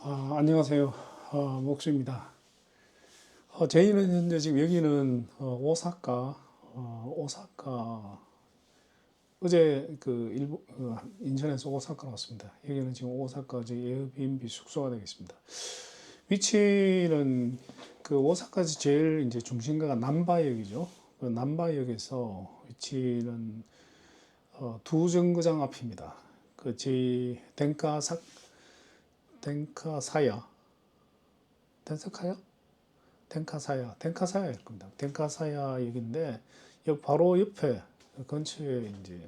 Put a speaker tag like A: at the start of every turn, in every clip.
A: 안녕하세요. 목수입니다. 저희는 현재 지금 여기는 오사카, 오사카, 어제 그 인천에서 오사카로 왔습니다. 여기는 지금 오사카 저 에어비앤비 숙소가 되겠습니다. 위치는 그 오사카에서 제일 이제 중심가가 남바역이죠. 그 남바역에서 위치는 두 정거장 앞입니다. 그 저희 덴카사야, 덴사카야? 덴카사야일 겁니다. 덴카사야 역인데 역 바로 옆에 근처에 이제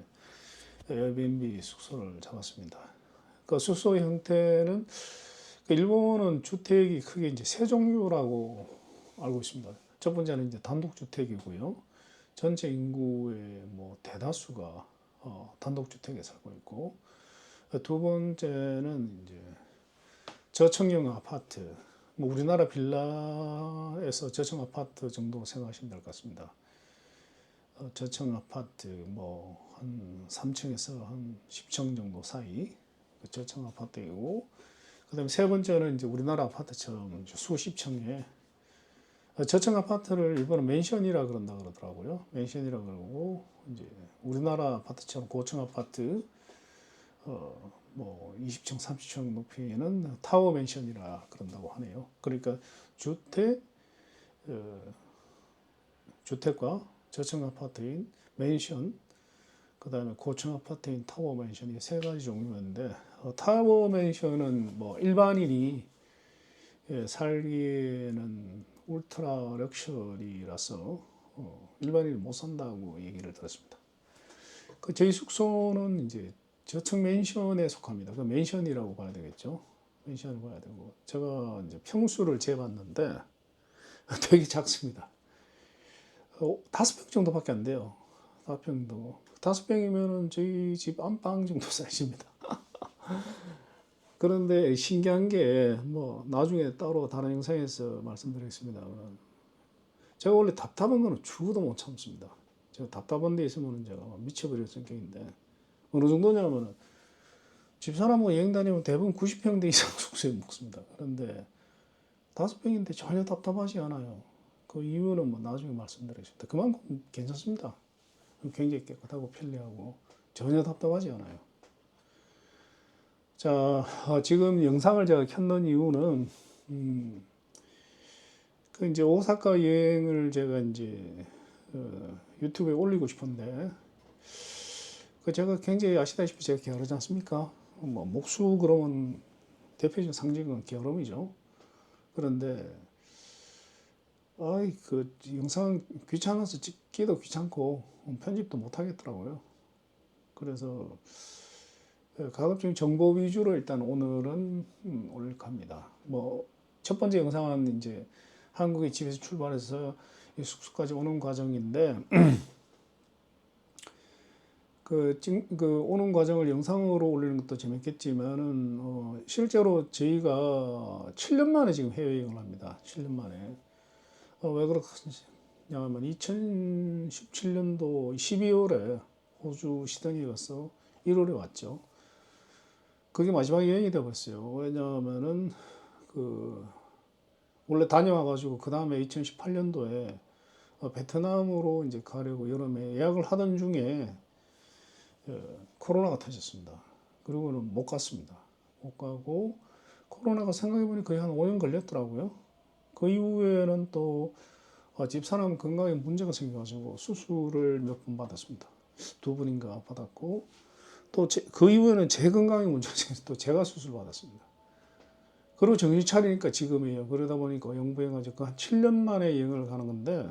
A: 에어비앤비 숙소를 잡았습니다. 그 숙소 형태는 그 일본은 주택이 크게 이제 세 종류라고 알고 있습니다. 첫 번째는 이제 단독주택이고요. 전체 인구의 뭐 대다수가 단독주택에 살고 있고, 두 번째는 이제 저층형 아파트, 뭐 우리나라 빌라에서 저층 아파트 정도 생각하시면 될 것 같습니다. 저층 아파트 뭐 한 3층에서 한 10층 정도 사이 그 저층 아파트이고, 그다음에 세 번째는 이제 우리나라 아파트처럼 수십 층의 저층 아파트를 일본은 맨션이라 그런다 그러더라고요. 맨션이라 그러고, 이제 우리나라 아파트처럼 고층 아파트 뭐 20층, 30층 높이는 타워 맨션이라 그런다고 하네요. 그러니까 주택, 주택과 저층 아파트인 맨션, 그 다음에 고층 아파트인 타워 맨션이 세 가지 종류인데, 타워 맨션은 뭐 일반인이 살기에는 울트라 럭셔리라서 일반인이 못 산다고 얘기를 들었습니다. 그 저희 숙소는 이제 저층 맨션에 속합니다. 그 맨션이라고 봐야 되겠죠. 맨션을 봐야 되고, 제가 이제 평수를 재봤는데 되게 작습니다. 5평 정도밖에 안 돼요. 4평도. 5평이면은 저희 집 안방 정도 사이즈입니다. 그런데 신기한 게 뭐 나중에 따로 다른 영상에서 말씀드리겠습니다. 제가 원래 답답한 거는 죽어도 못 참습니다. 제가 답답한 데 있으면 제가 미쳐버릴 성격인데, 어느 정도냐면은 집사람하고 여행 다니면 대부분 90평대 이상 숙소에 묵습니다. 그런데 5평인데 전혀 답답하지 않아요. 그 이유는 뭐 나중에 말씀드리겠습니다. 그만큼 괜찮습니다. 굉장히 깨끗하고 편리하고 전혀 답답하지 않아요. 자, 지금 영상을 제가 켰는 이유는 그 이제 오사카 여행을 제가 이제 유튜브에 올리고 싶은데, 그 제가 굉장히 아시다시피 제가 게으르지 않습니까? 뭐 목수 그러면 대표적인 상징은 게으름이죠. 그런데 그 영상 귀찮아서 찍기도 귀찮고 편집도 못 하겠더라고요. 그래서 가급적 정보 위주로 일단 오늘은 올릴까 합니다. 뭐 첫 번째 영상은 이제 한국의 집에서 출발해서 숙소까지 오는 과정인데, 그 오는 과정을 영상으로 올리는 것도 재밌겠지만은 실제로 저희가 7년 만에 지금 해외여행을 합니다. 7년 만에. 왜 그러냐면 2017년도 12월에 호주 시드니 가서 1월에 왔죠. 그게 마지막 여행이 되어버렸어요. 왜냐하면은 그 원래 다녀와가지고 그 다음에 2018년도에 베트남으로 이제 가려고 여름에 예약을 하던 중에 코로나가 터졌습니다. 그리고는 못 갔습니다. 못 가고, 코로나가 생각해보니 거의 한 5년 걸렸더라고요. 그 이후에는 또 집사람 건강에 문제가 생겨가지고 수술을 몇 번 받았습니다. 두 번인가 받았고, 또 그 이후에는 제 건강에 문제가 생겨서 또 제가 수술 받았습니다. 그리고 정신 차리니까 지금이에요. 그러다 보니까 영부해가지고 한 7년 만에 여행을 가는 건데,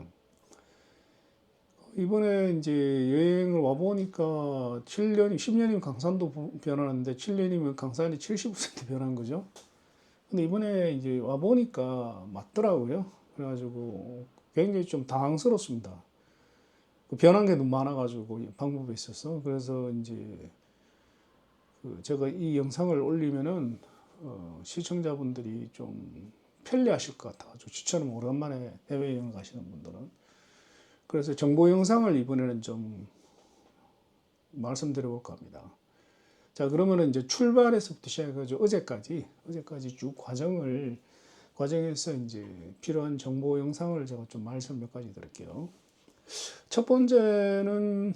A: 이번에 이제 여행을 와보니까 7년이, 10년이면 강산도 변하는데 7년이면 강산이 70% 변한 거죠. 근데 이번에 이제 와보니까 맞더라고요. 그래가지고 굉장히 좀 당황스럽습니다. 그 변한 게 너무 많아가지고 방법에 있어서. 그래서 이제 제가 이 영상을 올리면은 시청자분들이 좀 편리하실 것 같아가지고 추천은 오랜만에 해외여행 가시는 분들은. 그래서 정보 영상을 이번에는 좀 말씀드려볼까 합니다. 자, 그러면은 이제 출발에서부터 시작해가지고 어제까지 쭉 과정에서 이제 필요한 정보 영상을 제가 좀 말씀 몇 가지 드릴게요. 첫 번째는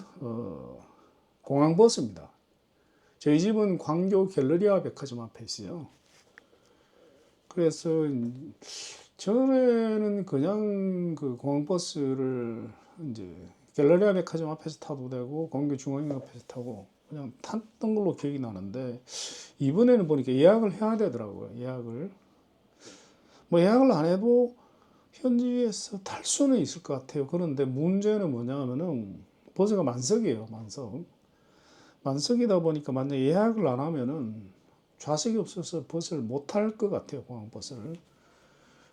A: 공항버스입니다. 저희 집은 광교 갤러리아 백화점 앞에 있어요. 그래서 전에는 그냥 그 공항버스를 이제 갤러리아 백화점 앞에서 타도 되고 광교 중앙역 앞에서 타고 그냥 탔던 걸로 기억이 나는데, 이번에는 보니까 예약을 해야 되더라고요. 예약을 안 해도 현지에서 탈 수는 있을 것 같아요. 그런데 문제는 뭐냐면은 버스가 만석이에요. 만석이다 보니까 만약 예약을 안 하면은 좌석이 없어서 버스를 못 탈 것 같아요. 공항버스를.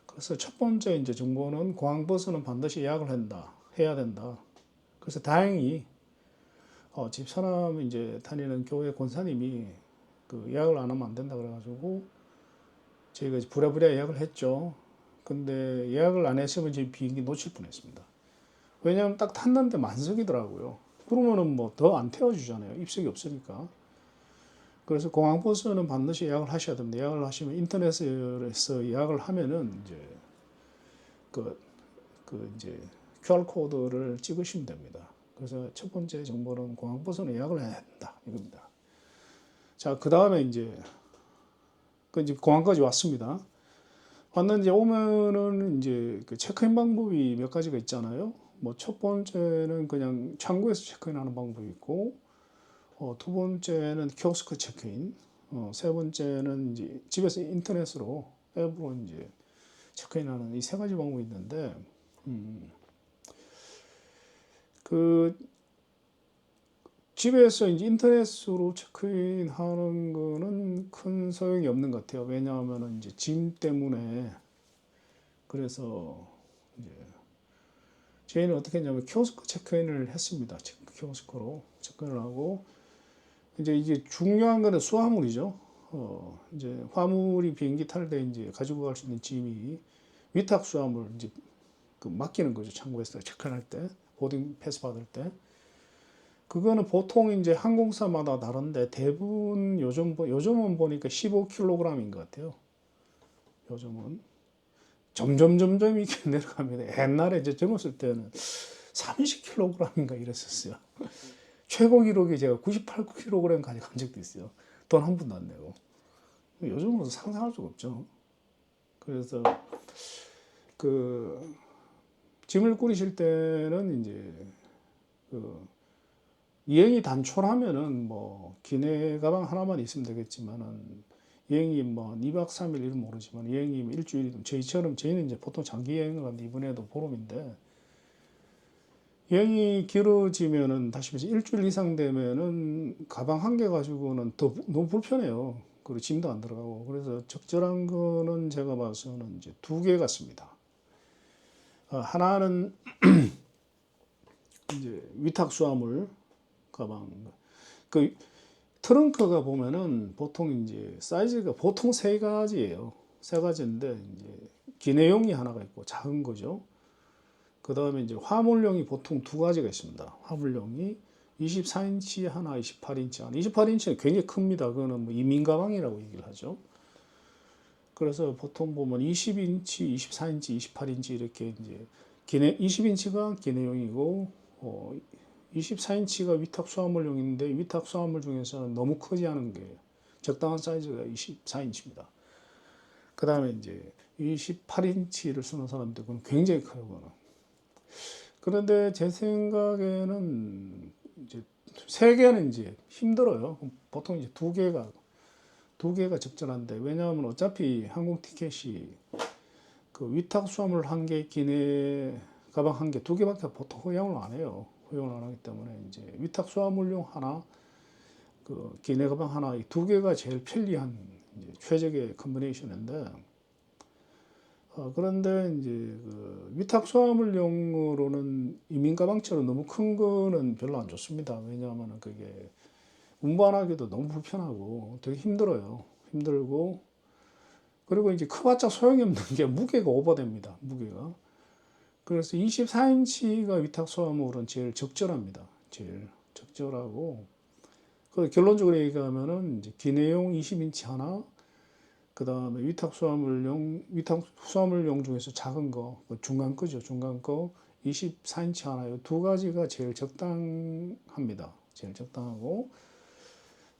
A: 그래서 첫 번째 이제 정보는 공항버스는 반드시 예약을 해야 된다. 그래서 다행히 집사람 이제 다니는 교회 권사님이 그 예약을 안 하면 안 된다 그래가지고 저희가 부랴부랴 예약을 했죠. 근데 예약을 안 했으면 지금 비행기 놓칠 뻔했습니다. 왜냐하면 딱 탔는데 만석이더라고요. 그러면은 뭐 더 안 태워주잖아요. 입석이 없으니까. 그래서 공항버스는 반드시 예약을 하셔야 됩니다. 예약을 하시면 인터넷에서 예약을 하면은 이제 이제 QR 코드를 찍으시면 됩니다. 그래서 첫 번째 정보는 공항버스는 예약을 해야 된다 이겁니다. 자, 그 다음에 이제 공항까지 왔습니다. 왔는데 오면은 이제 그 체크인 방법이 몇 가지가 있잖아요. 뭐 첫 번째는 그냥 창구에서 체크인하는 방법이 있고, 두 번째는 키오스크 체크인, 세 번째는 이제 집에서 인터넷으로 앱으로 이제 체크인하는 이 세 가지 방법이 있는데, 그 집에서 이제 인터넷으로 체크인하는 거는 큰 소용이 없는 것 같아요. 왜냐하면 이제 짐 때문에. 그래서 이제 저희는 어떻게 했냐면 키오스크 체크인을 했습니다. 키오스크로 체크인을 하고, 이제 이게 중요한 거는 수화물이죠. 이제 화물이 비행기 탈 때 이제 가지고 갈 수 있는 짐이 위탁 수화물 이제 그 맡기는 거죠. 창구에서 체크인할 때, 보딩 패스 받을 때. 그거는 보통 이제 항공사마다 다른데 대부분 요즘은 보니까 15kg인 것 같아요. 요즘은 점점 이렇게 내려갑니다. 옛날에 이제 젊었을 때는 30kg인가 이랬었어요. 최고 기록이 제가 98kg까지 간 적도 있어요. 돈 한 푼도 안 내고. 요즘으로는 상상할 수가 없죠. 그래서 그 짐을 꾸리실 때는 이제 여행이 단촐하면은 뭐 기내 가방 하나만 있으면 되겠지만은, 여행이 뭐 2박 3일 이름 모르지만 여행이 일주일이든, 저희는 이제 보통 장기 여행을 하는데 이번에도 보름인데, 여행이 길어지면은 다시 말해서 일주일 이상 되면은 가방 한 개 가지고는 너무 불편해요. 그리고 짐도 안 들어가고. 그래서 적절한 거는 제가 봐서는 이제 두 개 같습니다. 하나는 이제 위탁 수화물 가방. 그 트렁크가 보면은 보통 이제 사이즈가 보통 세 가지예요. 세 가지인데 이제 기내용이 하나가 있고 작은 거죠. 그 다음에 이제 화물용이 보통 두 가지가 있습니다. 화물용이 24인치 하나, 28인치 하나. 28인치는 굉장히 큽니다. 그거는 뭐 이민 가방이라고 얘기를 하죠. 그래서 보통 보면 20인치, 24인치, 28인치 이렇게 이제 20인치가 기내용이고, 24인치가 위탁 수화물용인데, 위탁 수화물 중에서는 너무 크지 않은 게 적당한 사이즈가 24인치입니다. 그 다음에 이제 28인치를 쓰는 사람들, 그건 굉장히 커요, 그거는. 그런데 제 생각에는 이제 세 개는 이제 힘들어요. 보통 이제 두 개가 적절한데, 왜냐하면 어차피 항공 티켓이 그 위탁 수화물 한 개, 기내 가방 한 개, 두 개밖에 보통 허용을 안 해요. 허용을 안 하기 때문에 이제 위탁 수화물용 하나, 그 기내 가방 하나, 이 두 개가 제일 편리한 이제 최적의 컨비네이션인데, 그런데 이제 그 위탁 수화물용으로는 이민 가방처럼 너무 큰 거는 별로 안 좋습니다. 왜냐하면 그게 운반하기도 너무 불편하고 되게 힘들어요. 힘들고, 그리고 이제 커봤자 소용이 없는 게 무게가 오버됩니다. 무게가. 그래서 24인치가 위탁 수화물은 제일 적절합니다. 제일 적절하고, 그 결론적으로 얘기하면은 이제 기내용 20인치 하나, 그 다음에 위탁 수화물용 중에서 작은 거, 중간 거죠. 중간 거 24인치 하나, 이 두 가지가 제일 적당합니다. 제일 적당하고.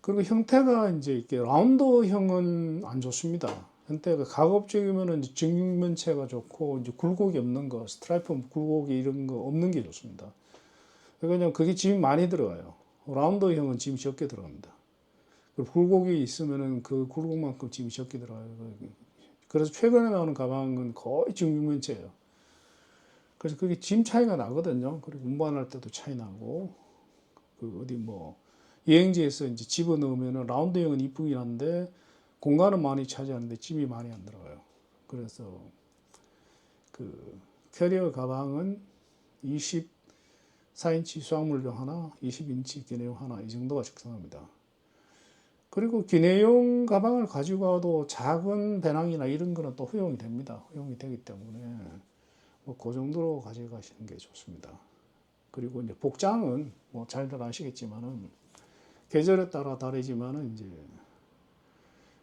A: 그리고 형태가 이제 이렇게 라운드형은 안 좋습니다. 형태가 가급적이면은 직육면체가 좋고, 이제 굴곡이 없는 거, 스트라이프 굴곡이 이런 거 없는 게 좋습니다. 왜냐면 그게 짐이 많이 들어가요. 라운드형은 짐이 적게 들어갑니다. 굴곡이 있으면은 그 굴곡만큼 짐이 적게 들어가요. 그래서 최근에 나오는 가방은 거의 직육면체예요. 그래서 그게 짐 차이가 나거든요. 그리고 운반할 때도 차이 나고, 그 어디 뭐 여행지에서 이제 집어 넣으면은 라운드형은 이쁘긴 한데 공간은 많이 차지하는데 짐이 많이 안 들어가요. 그래서 그 캐리어 가방은 24인치 수화물용 하나, 20인치 기내용 하나, 이 정도가 적당합니다. 그리고 기내용 가방을 가지고 와도 작은 배낭이나 이런 거는 또 허용이 됩니다. 허용이 되기 때문에 뭐 그 정도로 가져가시는 게 좋습니다. 그리고 이제 복장은 뭐 잘들 아시겠지만은 계절에 따라 다르지만은 이제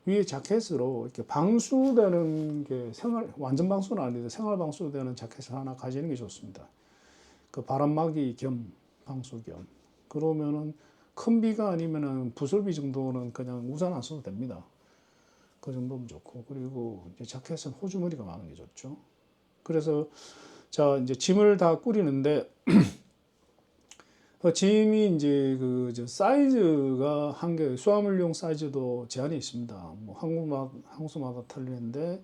A: 위에 자켓으로 이렇게 방수되는 게 완전 방수는 아닌데 생활 방수되는 자켓을 하나 가지는 게 좋습니다. 그 바람막이 겸 방수 겸. 그러면은 큰 비가 아니면은 부슬비 정도는 그냥 우산 안 써도 됩니다. 그 정도면 좋고. 그리고 이제 자켓은 호주머니가 많은 게 좋죠. 그래서 자, 이제 짐을 다 꾸리는데 짐이 이제 그 사이즈가 한계, 수화물용 사이즈도 제한이 있습니다. 뭐 항수마다 틀리는데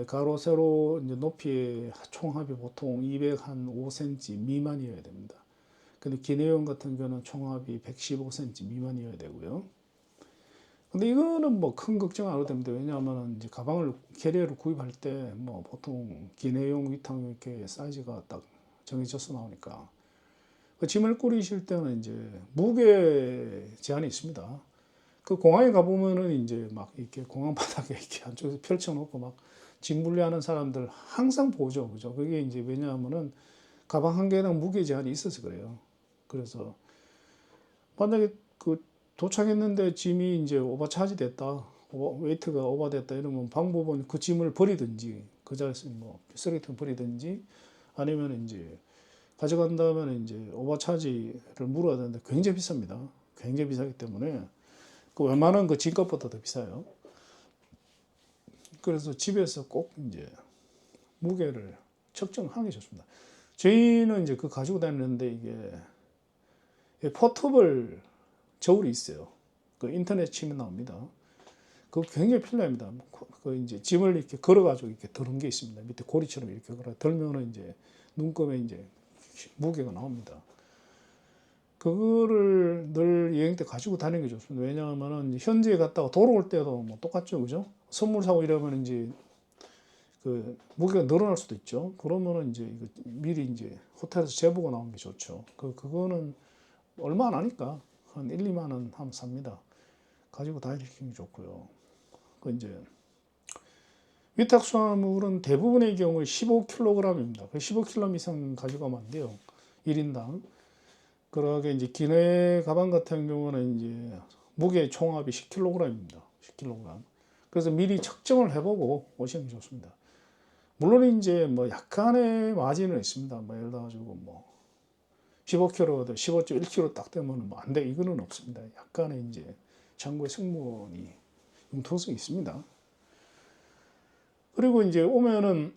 A: 가로 세로 이제 높이의 총합이 보통 205cm 미만이어야 됩니다. 근데 기내용 같은 경우는 총합이 115cm 미만이어야 되고요. 근데 이거는 뭐 큰 걱정 안 해도 됩니다. 왜냐하면 이제 가방을 캐리어를 구입할 때 뭐 보통 기내용, 위탁용 이렇게 사이즈가 딱 정해져서 나오니까. 그 짐을 꾸리실 때는 이제 무게 제한이 있습니다. 그 공항에 가보면은 이제 막 이렇게 공항 바닥에 이렇게 안쪽에서 펼쳐놓고 막 짐 분리하는 사람들 항상 보죠. 그죠? 그게 이제 왜냐하면은 가방 한 개당 무게 제한이 있어서 그래요. 그래서 만약에 그 도착했는데 짐이 이제 오버차지 됐다, 웨이트가 오버됐다 이러면 방법은 그 짐을 버리든지 그 자리에서 뭐 쓰레기통 버리든지 아니면 이제 가져간다면 이제 오버차지를 물어야 되는데 굉장히 비쌉니다. 굉장히 비싸기 때문에 그 웬만한 그 짐값보다 더 비싸요. 그래서 집에서 꼭 이제 무게를 측정하는 게 좋습니다. 저희는 이제 그 가지고 다니는데 이게 포터블 저울이 있어요. 그 인터넷 치면 나옵니다. 그거 굉장히 편리합니다. 그 이제 짐을 이렇게 걸어가지고 이렇게 드는 게 있습니다. 밑에 고리처럼 이렇게 걸어 들면은 이제 눈금에 이제 무게가 나옵니다. 그거를 늘 여행 때 가지고 다니는 게 좋습니다. 왜냐하면은 현지에 갔다가 돌아올 때도 뭐 똑같죠, 그죠? 선물 사고 이러면 이제 그 무게가 늘어날 수도 있죠. 그러면은 이제 이거 미리 이제 호텔에서 재보고 나오는 게 좋죠. 그거는 얼마 안 하니까 한 1, 2만 원 하면 삽니다. 가지고 다니시는 게 좋고요. 그 이제 위탁 수화물은 대부분의 경우에 15kg입니다. 15kg 이상 가져가면 안 돼요. 1인당. 그러게 이제 기내 가방 같은 경우는 이제 무게 총합이 10kg입니다. 10kg. 그래서 미리 측정을 해보고 오시는 게 좋습니다. 물론 이제 뭐 약간의 마진은 있습니다. 뭐 예를 들어가지고 뭐 15kg, 15.1kg 딱 되면 뭐 안 돼. 이거는 없습니다. 약간의 이제 창고의 승무원이 융통성이 있습니다. 그리고 이제 오면은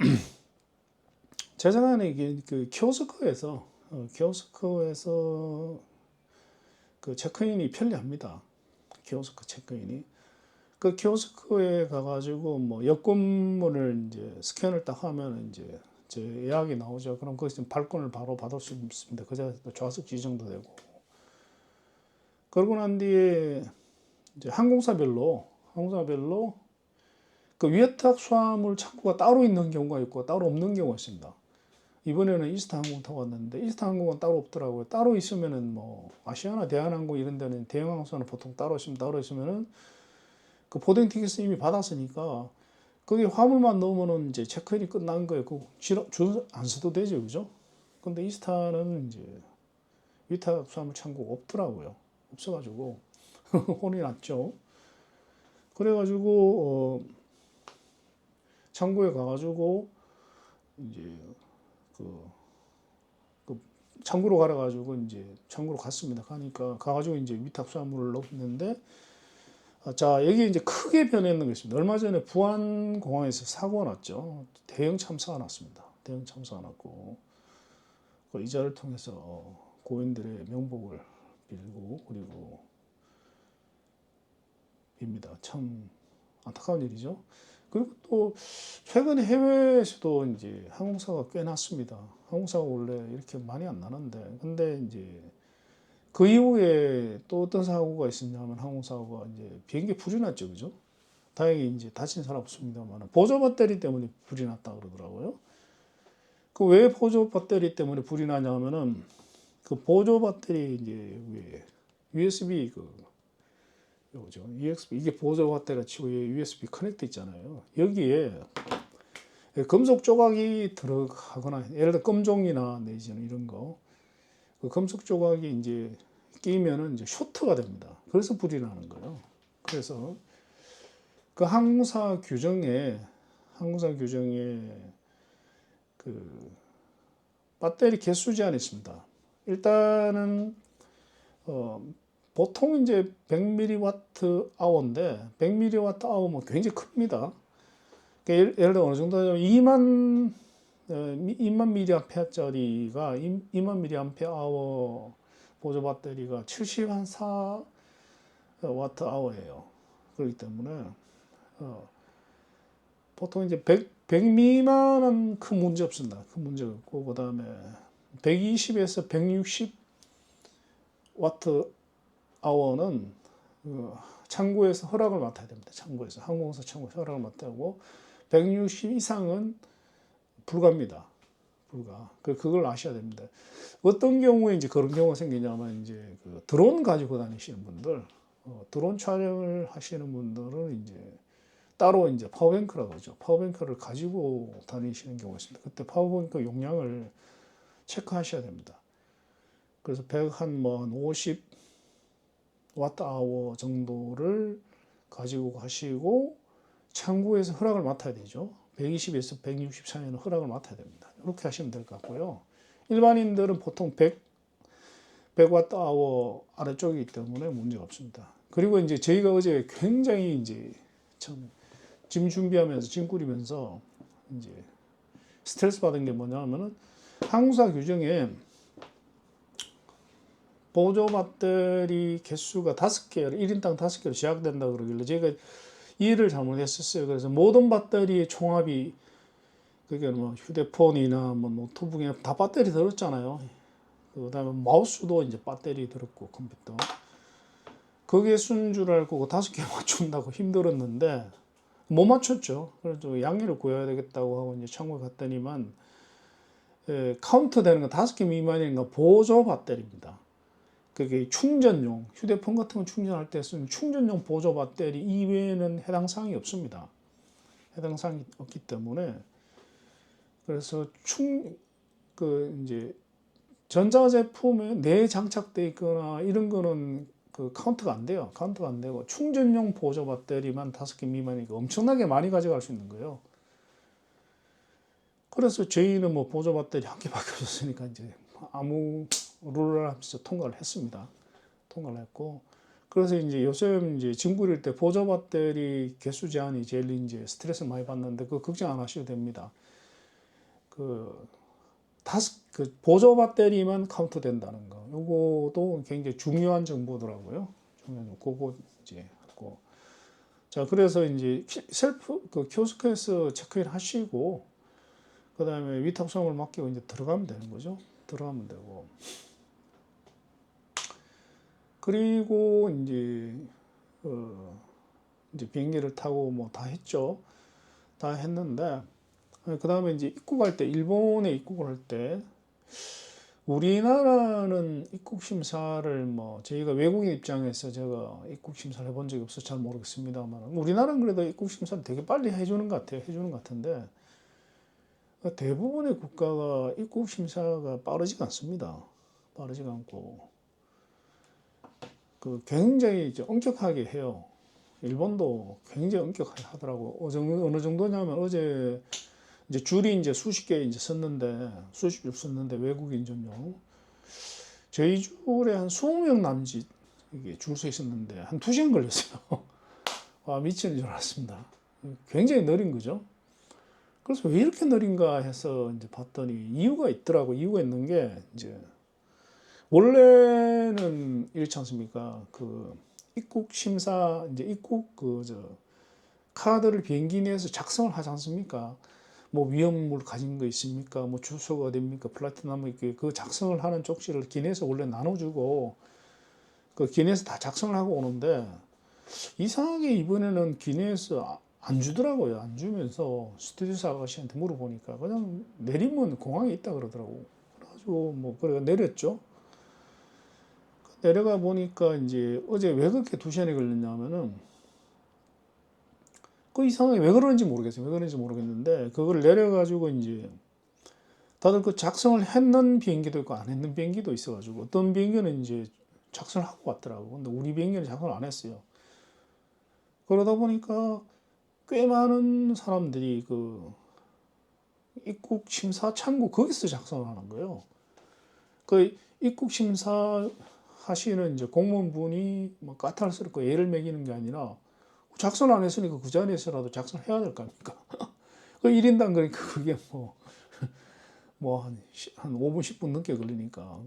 A: 제 생각에는 이게 그 키오스크에서 그 체크인이 편리합니다. 키오스크 체크인이. 그 키오스크에 가가지고 뭐 여권을 이제 스캔을 딱 하면 이제 제 예약이 나오죠. 그럼 거기서 발권을 바로 받을 수 있습니다. 그 자리에서 좌석 지정도 되고. 그러고 난 뒤에 이제 항공사별로 그 위탁 수화물 창구가 따로 있는 경우가 있고 따로 없는 경우가 있습니다. 이번에는 이스타 항공 타고 왔는데 이스타 항공은 따로 없더라고요. 따로 있으면은 뭐 아시아나 대한항공 이런 데는 대형 항공사는 보통 따로 있으면은 그 보딩 티켓을 이미 받았으니까 거기 화물만 넣으면은 이제 체크인이 끝난 거예요. 그 줄 안 서도 되죠, 그죠? 근데 이스타는 이제 위탁 수화물 창구가 없더라고요. 없어가지고 혼이 났죠. 그래가지고 창구에 가가지고 이제 그, 그 창구로 가가지고 이제 창구로 갔습니다. 가가지고 이제 위탁수화물을 넣었는데 자, 여기 이제 크게 변했는 게 있습니다. 얼마 전에 부안공항에서 사고가 났죠. 대형 참사가 났습니다. 대형 참사가 났고, 이 자를 통해서 고인들의 명복을 빌고, 그리고 빕니다. 참 안타까운 일이죠. 그리고 또, 최근에 해외에서도 이제 항공사가 꽤 났습니다. 항공사가 원래 이렇게 많이 안 나는데, 근데 이제 그 이후에 또 어떤 사고가 있었냐면 항공사고가 이제 비행기 불이 났죠, 그죠? 다행히 이제 다친 사람 없습니다만 보조 배터리 때문에 불이 났다 그러더라고요. 그 왜 보조 배터리 때문에 불이 나냐면은 그 보조 배터리 이제 위에 USB 요죠. USB 이게 보조 배터리가 치고 USB 커넥터 있잖아요. 여기에 금속 조각이 들어가거나 예를 들어 금종이나 내지는 이런 거 그 금속 조각이 이제 끼면은 이제 쇼트가 됩니다. 그래서 불이 나는 거예요. 그래서 그 항공사 규정에 그 배터리 개수 제한이 있습니다. 일단은 보통 이제 100mAh인데 100mAh면 굉장히 큽니다. 그러니까 예를 들어 어느 정도 2만 mAh짜리가 2만 mAh 보조 배터리가 74Wh예요. 그렇기 때문에 보통 이제 100 미만은 큰 문제 없습니다. 큰 문제 없고 그다음에 120에서 160 Wh는 창구에서 허락을 맡아야 됩니다. 항공사 창구에서 허락을 맡아야 하고 160 이상은 불가입니다. 그걸 아셔야 됩니다. 어떤 경우에 이제 그런 경우가 생기냐면 이제 그 드론 가지고 다니시는 분들, 드론 촬영을 하시는 분들은 이제 따로 이제 파워뱅크라고 하죠. 파워뱅크를 가지고 다니시는 경우가 있습니다. 그때 파워뱅크 용량을 체크하셔야 됩니다. 그래서 50 Wh 정도를 가지고 가시고 창구에서 허락을 맡아야 되죠. 120에서 160 사이에는 허락을 맡아야 됩니다. 이렇게 하시면 될 것 같고요. 일반인들은 보통 100Wh 아래쪽이기 때문에 문제가 없습니다. 그리고 이제 저희가 어제 굉장히 이제 참 짐 준비하면서 짐 꾸리면서 이제 스트레스 받은 게 뭐냐면은 항공사 규정에 보조 배터리 개수가 5개, 1인당 5개로 제약된다 그러길래 제가 이해를 잘못했었어요. 그래서 모든 배터리의 총합이 그게 뭐 휴대폰이나 뭐 노트북이나 다 배터리 들었잖아요. 그다음에 마우스도 이제 배터리 들었고 컴퓨터. 그게 순 줄 알고 그 5개 맞춘다고 힘들었는데 못 맞췄죠. 그래서 양해를 구해야 되겠다고 하고 이제 창고에 갔더니만 카운트 되는 건 5개 미만인가 보조 배터리입니다. 그게 충전용, 휴대폰 같은 거 충전할 때 쓰는 충전용 보조 배터리 이외에는 해당 사항이 없습니다. 해당 사항이 없기 때문에 그래서 이제 전자제품에 내장착돼 있거나 이런 거는 그 카운트가 안 돼요. 카운트가 안 되고 충전용 보조 배터리만 5개 미만이니까 엄청나게 많이 가져갈 수 있는 거예요. 그래서 저희는 뭐 보조 배터리 한 개밖에 없었으니까 이제 아무 룰을 하면서 통과를 했습니다. 통과를 했고 그래서 이제 요즘 이제 짐 꾸릴 때 보조 배터리 개수 제한이 제일 이제 스트레스 많이 받는데 그 걱정 안 하셔도 됩니다. 그 보조 배터리만 카운트 된다는 거. 요것도 굉장히 중요한 정보더라고요. 그거 이제 하고. 자, 그래서 이제 키오스크에서 체크인 하시고, 그 다음에 위탁수함을 맡기고 이제 들어가면 되는 거죠. 들어가면 되고. 그리고 이제 비행기를 타고 뭐 다 했죠. 다 했는데, 그 다음에 이제 입국할 때, 일본에 입국을 할 때, 우리나라는 입국 심사를 뭐 저희가 외국인 입장에서 제가 입국 심사를 해본 적이 없어서 잘 모르겠습니다만 우리나라는 그래도 입국 심사를 되게 빨리 해주는 것 같아요. 해주는 것 같은데 대부분의 국가가 입국 심사가 빠르지가 않습니다. 빠르지가 않고 그 굉장히 이제 엄격하게 해요. 일본도 굉장히 엄격하게 하더라고. 어느 정도냐면 어제 이제 줄이 이제 수십 개 이제 섰는데 수십 줄 섰는데 외국인 전용 저희 줄에 한 20명 남짓 이게 줄 서 있었는데 한 2시간 걸렸어요. 와 미치는 줄 알았습니다. 굉장히 느린 거죠. 그래서 왜 이렇게 느린가 해서 이제 봤더니 이유가 있더라고. 이유가 있는 게 이제 원래는 이렇지 않습니까? 그 입국 심사 이제 입국 카드를 비행기 내에서 작성을 하지 않습니까? 뭐 위험물 가진 거 있습니까? 뭐 주소가 어딥니까? 플라이트 넘버 있게 그 작성을 하는 쪽지를 기내에서 원래 나눠주고 그 기내에서 다 작성을 하고 오는데 이상하게 이번에는 기내에서 안 주더라고요. 안 주면서 스튜디오스 아가씨한테 물어보니까 그냥 내리면 공항에 있다 그러더라고. 그래가지고 뭐 그래가 내렸죠. 내려가 보니까 이제 어제 왜 그렇게 2시간이 걸렸냐면은 그 이상하게 왜 그러는지 모르겠어요. 왜 그런지 모르겠는데 그걸 내려가지고 이제 다들 그 작성을 했는 비행기도 있고 안 했는 비행기도 있어가지고 어떤 비행기는 이제 작성을 하고 왔더라고. 근데 우리 비행기는 작성을 안 했어요. 그러다 보니까 꽤 많은 사람들이 그 입국 심사 창구 거기서 작성을 하는 거예요. 그 입국 심사 하시는 이제 공무원분이 뭐 까탈스럽고 애를 먹이는 게 아니라 작성 안 했으니까 그 자리에서라도 작성해야 될 거 아닙니까? 그 1인당 그러니까 그게 한 5분, 10분 넘게 걸리니까.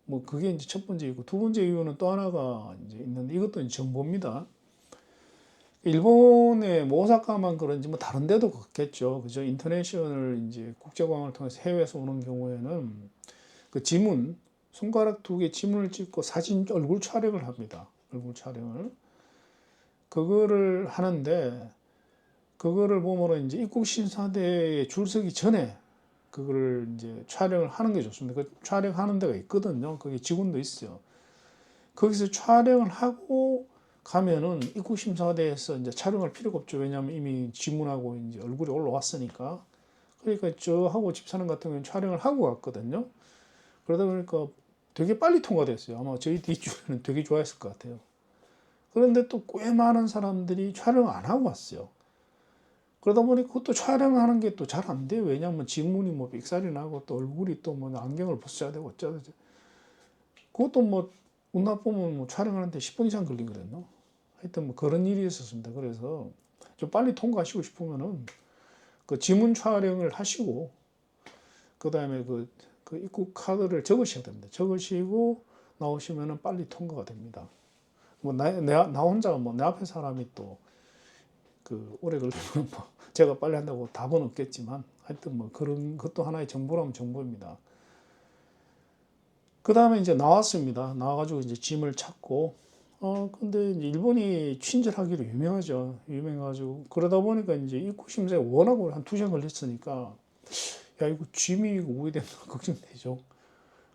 A: 뭐 그게 이제 첫 번째이고 두 번째 이유는 또 하나가 이제 있는데 이것도 이제 정보입니다. 일본의 뭐 오사카만 그런지 뭐 다른 데도 그렇겠죠. 그죠? 인터내셔널 이제 국제공항을 통해서 해외에서 오는 경우에는 그 지문, 손가락 2개 지문을 찍고 사진 얼굴 촬영을 합니다. 얼굴 촬영을. 그거를 하는데 그거를 보면은 이제 입국 심사대에 줄 서기 전에 그거를 이제 촬영을 하는 게 좋습니다. 그 촬영하는 데가 있거든요. 거기 직원도 있어요. 거기서 촬영을 하고 가면은 입국 심사대에서 이제 촬영할 필요가 없죠. 왜냐하면 이미 지문하고 이제 얼굴이 올라왔으니까. 그러니까 저하고 집사람 같은 경우는 촬영을 하고 갔거든요. 그러다 보니까 되게 빨리 통과됐어요. 아마 저희 뒷줄에는 되게 좋아했을 것 같아요. 그런데 또 꽤 많은 사람들이 촬영 안 하고 왔어요. 그러다 보니 그것도 촬영하는 게 또 잘 안 돼요. 왜냐하면 지문이 뭐 삑살이 나고 또 얼굴이 또 뭐 안경을 벗어야 되고 어쩌고 그것도 뭐 운 나쁘면 뭐 촬영하는데 10분 이상 걸리거든요. 하여튼 뭐 그런 일이 있었습니다. 그래서 좀 빨리 통과하시고 싶으면은 그 지문 촬영을 하시고 그 다음에 그 입국 카드를 적으셔야 됩니다. 적으시고 나오시면은 빨리 통과가 됩니다. 뭐 나 혼자 뭐 내 앞에 사람이 또 그 오래 걸리면 뭐 제가 빨리 한다고 답은 없겠지만 하여튼 뭐 그런 것도 하나의 정보라면 정보입니다. 그 다음에 이제 나왔습니다. 나와가지고 이제 짐을 찾고 근데 이제 일본이 친절하기로 유명하죠. 유명해가지고 그러다 보니까 이제 입국 심사에 워낙 한 2시간 걸렸으니까 야 이거 짐이 이거 오해되나 걱정되죠.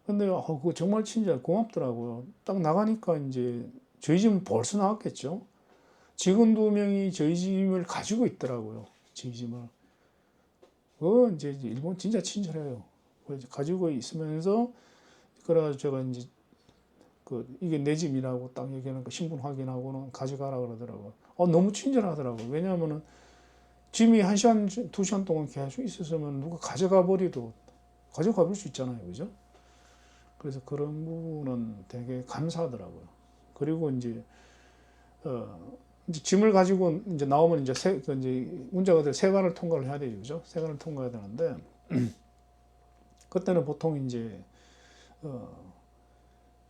A: 근데 그거 정말 친절 고맙더라고요. 딱 나가니까 이제 저희 짐은 벌써 나왔겠죠. 직원 2명이 저희 짐을 가지고 있더라고요. 저희 짐을. 이제 일본 진짜 친절해요. 가지고 있으면서 그래가지고 제가 이제 이게 내 짐이라고 딱 얘기하는 거 신분 확인하고는 가져가라 그러더라고요. 너무 친절하더라고요. 왜냐하면은 짐이 1시간, 2시간 동안 계속 있었으면 누가 가져가 버려도 가져가 볼 수 있잖아요. 그죠? 그래서 그런 부분은 되게 감사하더라고요. 그리고 이제 짐을 가지고 이제 나오면 이제 이제 문제가 될 세관을 통과를 해야 되죠. 그죠? 세관을 통과해야 되는데 그때는 보통 이제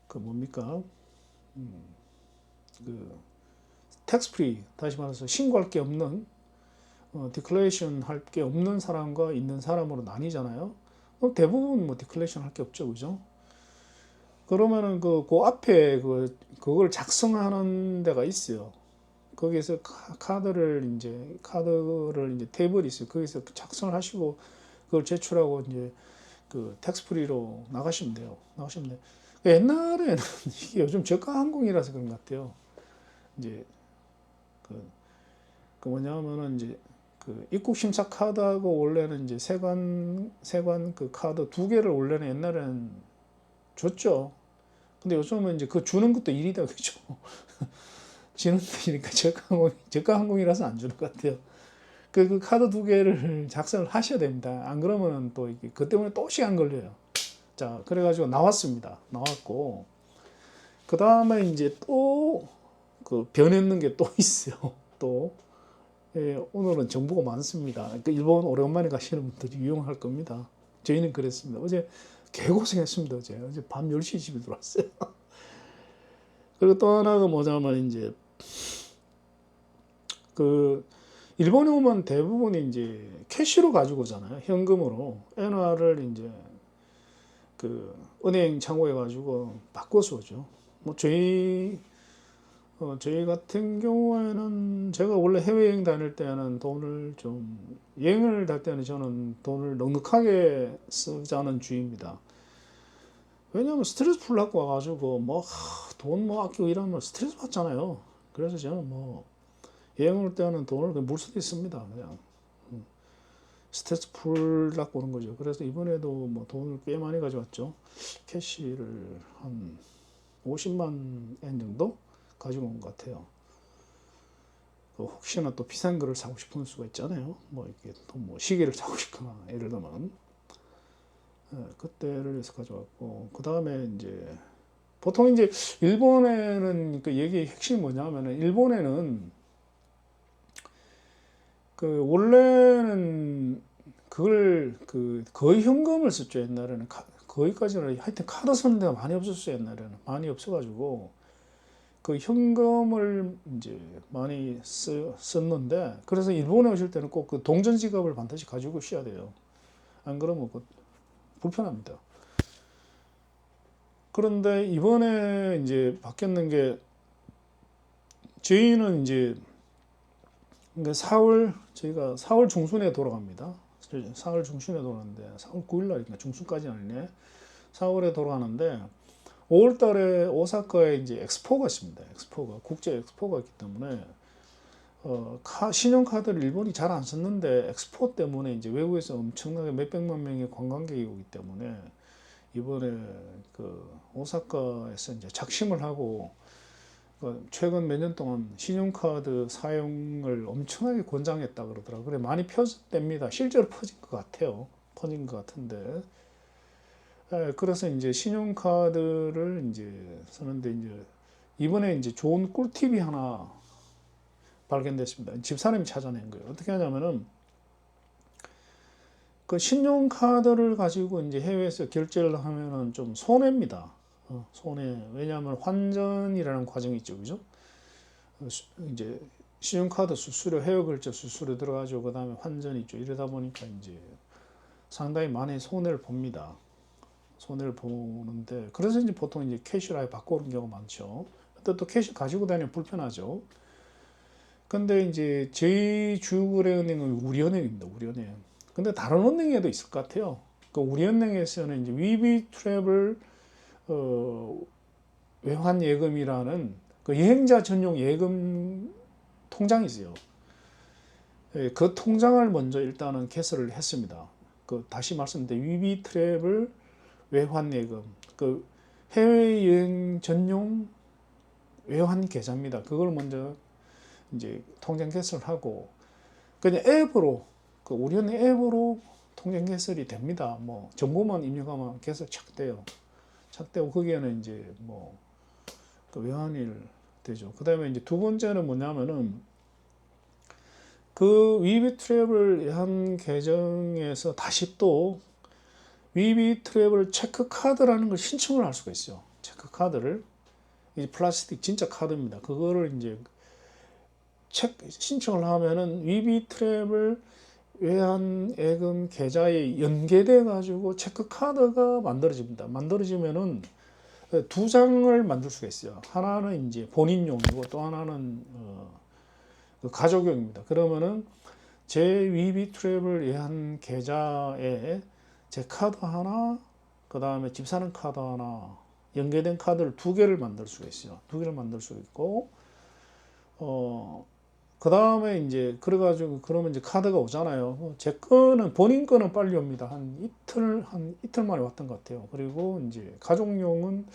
A: 그 뭡니까? 그 텍스 프리 다시 말해서 신고할 게 없는 디클레이션 할 게 없는 사람과 있는 사람으로 나뉘잖아요. 대부분 뭐 디클레이션 할 게 없죠, 그죠? 그러면은 그 앞에 그걸 작성하는 데가 있어요. 거기에서 카드를 이제 테이블이 있어요. 거기서 작성을 하시고 그걸 제출하고 이제 그 텍스 프리로 나가시면 돼요. 옛날에는 이게 요즘 저가 항공이라서 그런 것 같아요. 이제 그 뭐냐면은 이제 그 입국 심사 카드하고 원래는 이제 세관 그 카드 2개를 원래는 옛날에는 줬죠. 근데 요즘은 이제 그 주는 것도 일이다, 그죠? 지는 일이니까 저가 항공이라서 안 주는 것 같아요. 그 카드 두 개를 작성을 하셔야 됩니다. 안 그러면은 또 이게 그 때문에 또 시간 걸려요. 자, 그래가지고 나왔습니다. 나왔고, 그 다음에 이제 또 그 변했는 게 또 있어요. 또. 예, 오늘은 정보가 많습니다. 그 일본 오랜만에 가시는 분들이 유용할 겁니다. 저희는 그랬습니다. 어제 개고생했습니다. 어제 밤 10시 집에 들어왔어요. 그리고 또 하나가 뭐냐면 이제 그 일본에 오면 대부분이 이제 캐시로 가지고 오잖아요. 현금으로. 엔화를 이제 그 은행 창구에 가지고 바꿔서 오죠. 뭐 저희 같은 경우에는 제가 원래 해외여행 다닐 때는 돈을 좀 여행을 갈 때는 저는 돈을 넉넉하게 쓰자는 주의입니다. 왜냐하면 스트레스 풀려고 와가지고 뭐 돈 뭐 아끼고 이러면 스트레스 받잖아요. 그래서 저는 뭐 여행 올 때는 돈을 그냥 물 수도 있습니다. 그냥 스트레스 풀려고 오는 거죠. 그래서 이번에도 뭐 돈을 꽤 많이 가져왔죠. 캐시를 한 50만 엔 정도 가지고 온 것 같아요. 혹시나 또 비싼 거를 사고 싶은 수가 있잖아요. 뭐 이렇게 또 뭐 시계를 사고 싶거나 예를 들면 그때를 위해서 가져왔고 그 다음에 이제 보통 이제 일본에는 그 얘기의 핵심이 뭐냐면은 일본에는 그 원래는 그걸 그 거의 현금을 썼죠. 옛날에는 거기까지는 하여튼 카드 쓰는 데가 많이 없었어요. 옛날에는 많이 없어가지고 그 현금을 이제 많이 썼는데 그래서 일본에 오실 때는 꼭 그 동전 지갑을 반드시 가지고 오셔야 돼요. 안 그러면 그 불편합니다. 그런데 이번에 이제 바뀌었는 게 저희는 이제 4월 저희가 4월 중순에 돌아갑니다. 4월 중순에 돌아가는데 4월 9일 날인가 중순까지는 아니네. 4월에 돌아가는데 5월 달에 오사카에 이제 엑스포가 있습니다. 엑스포가 국제 엑스포가 있기 때문에 신용카드를 일본이 잘 안 썼는데 엑스포 때문에 이제 외국에서 엄청나게 몇백만 명의 관광객이 오기 때문에 이번에 그 오사카에서 이제 작심을 하고 최근 몇 년 동안 신용카드 사용을 엄청나게 권장했다 그러더라고요. 그래 많이 퍼졌답니다. 실제로 퍼진 것 같아요. 퍼진 것 같은데. 그래서 이제 신용카드를 이제 쓰는데 이제 이번에 이제 좋은 꿀팁이 하나 발견됐습니다. 집사람이 찾아낸 거예요. 어떻게 하냐면은 그 신용카드를 가지고 이제 해외에서 결제를 하면은 좀 손해입니다. 손해. 왜냐하면 환전이라는 과정이 있죠, 그죠? 이제 신용카드 수수료, 해외 결제 수수료 들어가죠. 그 다음에 환전이 있죠. 이러다 보니까 이제 상당히 많이 손해를 봅니다. 손해를 보는데 그래서 이제 보통 이제 캐시로 아예 바꾸는 경우가 많죠. 근데 또 캐시 가지고 다니면 불편하죠. 근데 이제 저희 주거래은행은 우리은행입니다. 우리은행. 근데 다른 은행에도 있을 것 같아요. 그 우리은행에서는 이제 위비 트래블 외환 예금이라는 그 여행자 전용 예금 통장이 있어요. 그 통장을 먼저 일단은 개설을 했습니다. 그 다시 말씀드린 위비 트래블 외환 예금 그 해외 여행 전용 외환 계좌입니다. 그걸 먼저 이제 통장 개설하고 그냥 앱으로 그 우리은행 앱으로 통장 개설이 됩니다. 뭐 정보만 입력하면 개설 착 돼요. 착 되고 거기에는 이제 뭐 그 외환일 되죠. 그다음에 이제 두 번째는 뭐냐면은 그 위비 트래블 외환 계정에서 다시 또 위비 트래블 체크 카드라는 걸 신청을 할 수가 있어요. 체크 카드를 이 플라스틱 진짜 카드입니다. 그거를 이제 신청을 하면은 위비 트래블 외환 예금 계좌에 연계돼 가지고 체크 카드가 만들어집니다. 만들어지면은 두 장을 만들 수가 있어요. 하나는 이제 본인용이고 또 하나는 가족용입니다. 그러면은 제 위비 트래블 외환 계좌에 제 카드 하나, 그 다음에 집 사는 카드 하나 연계된 카드를 두 개를 만들 수가 있어요. 두 개를 만들 수 있고 그 다음에 이제 그래가지고 그러면 이제 카드가 오잖아요. 제 거는 본인 거는 빨리 옵니다. 한 이틀 만에 왔던 것 같아요. 그리고 이제 가족용은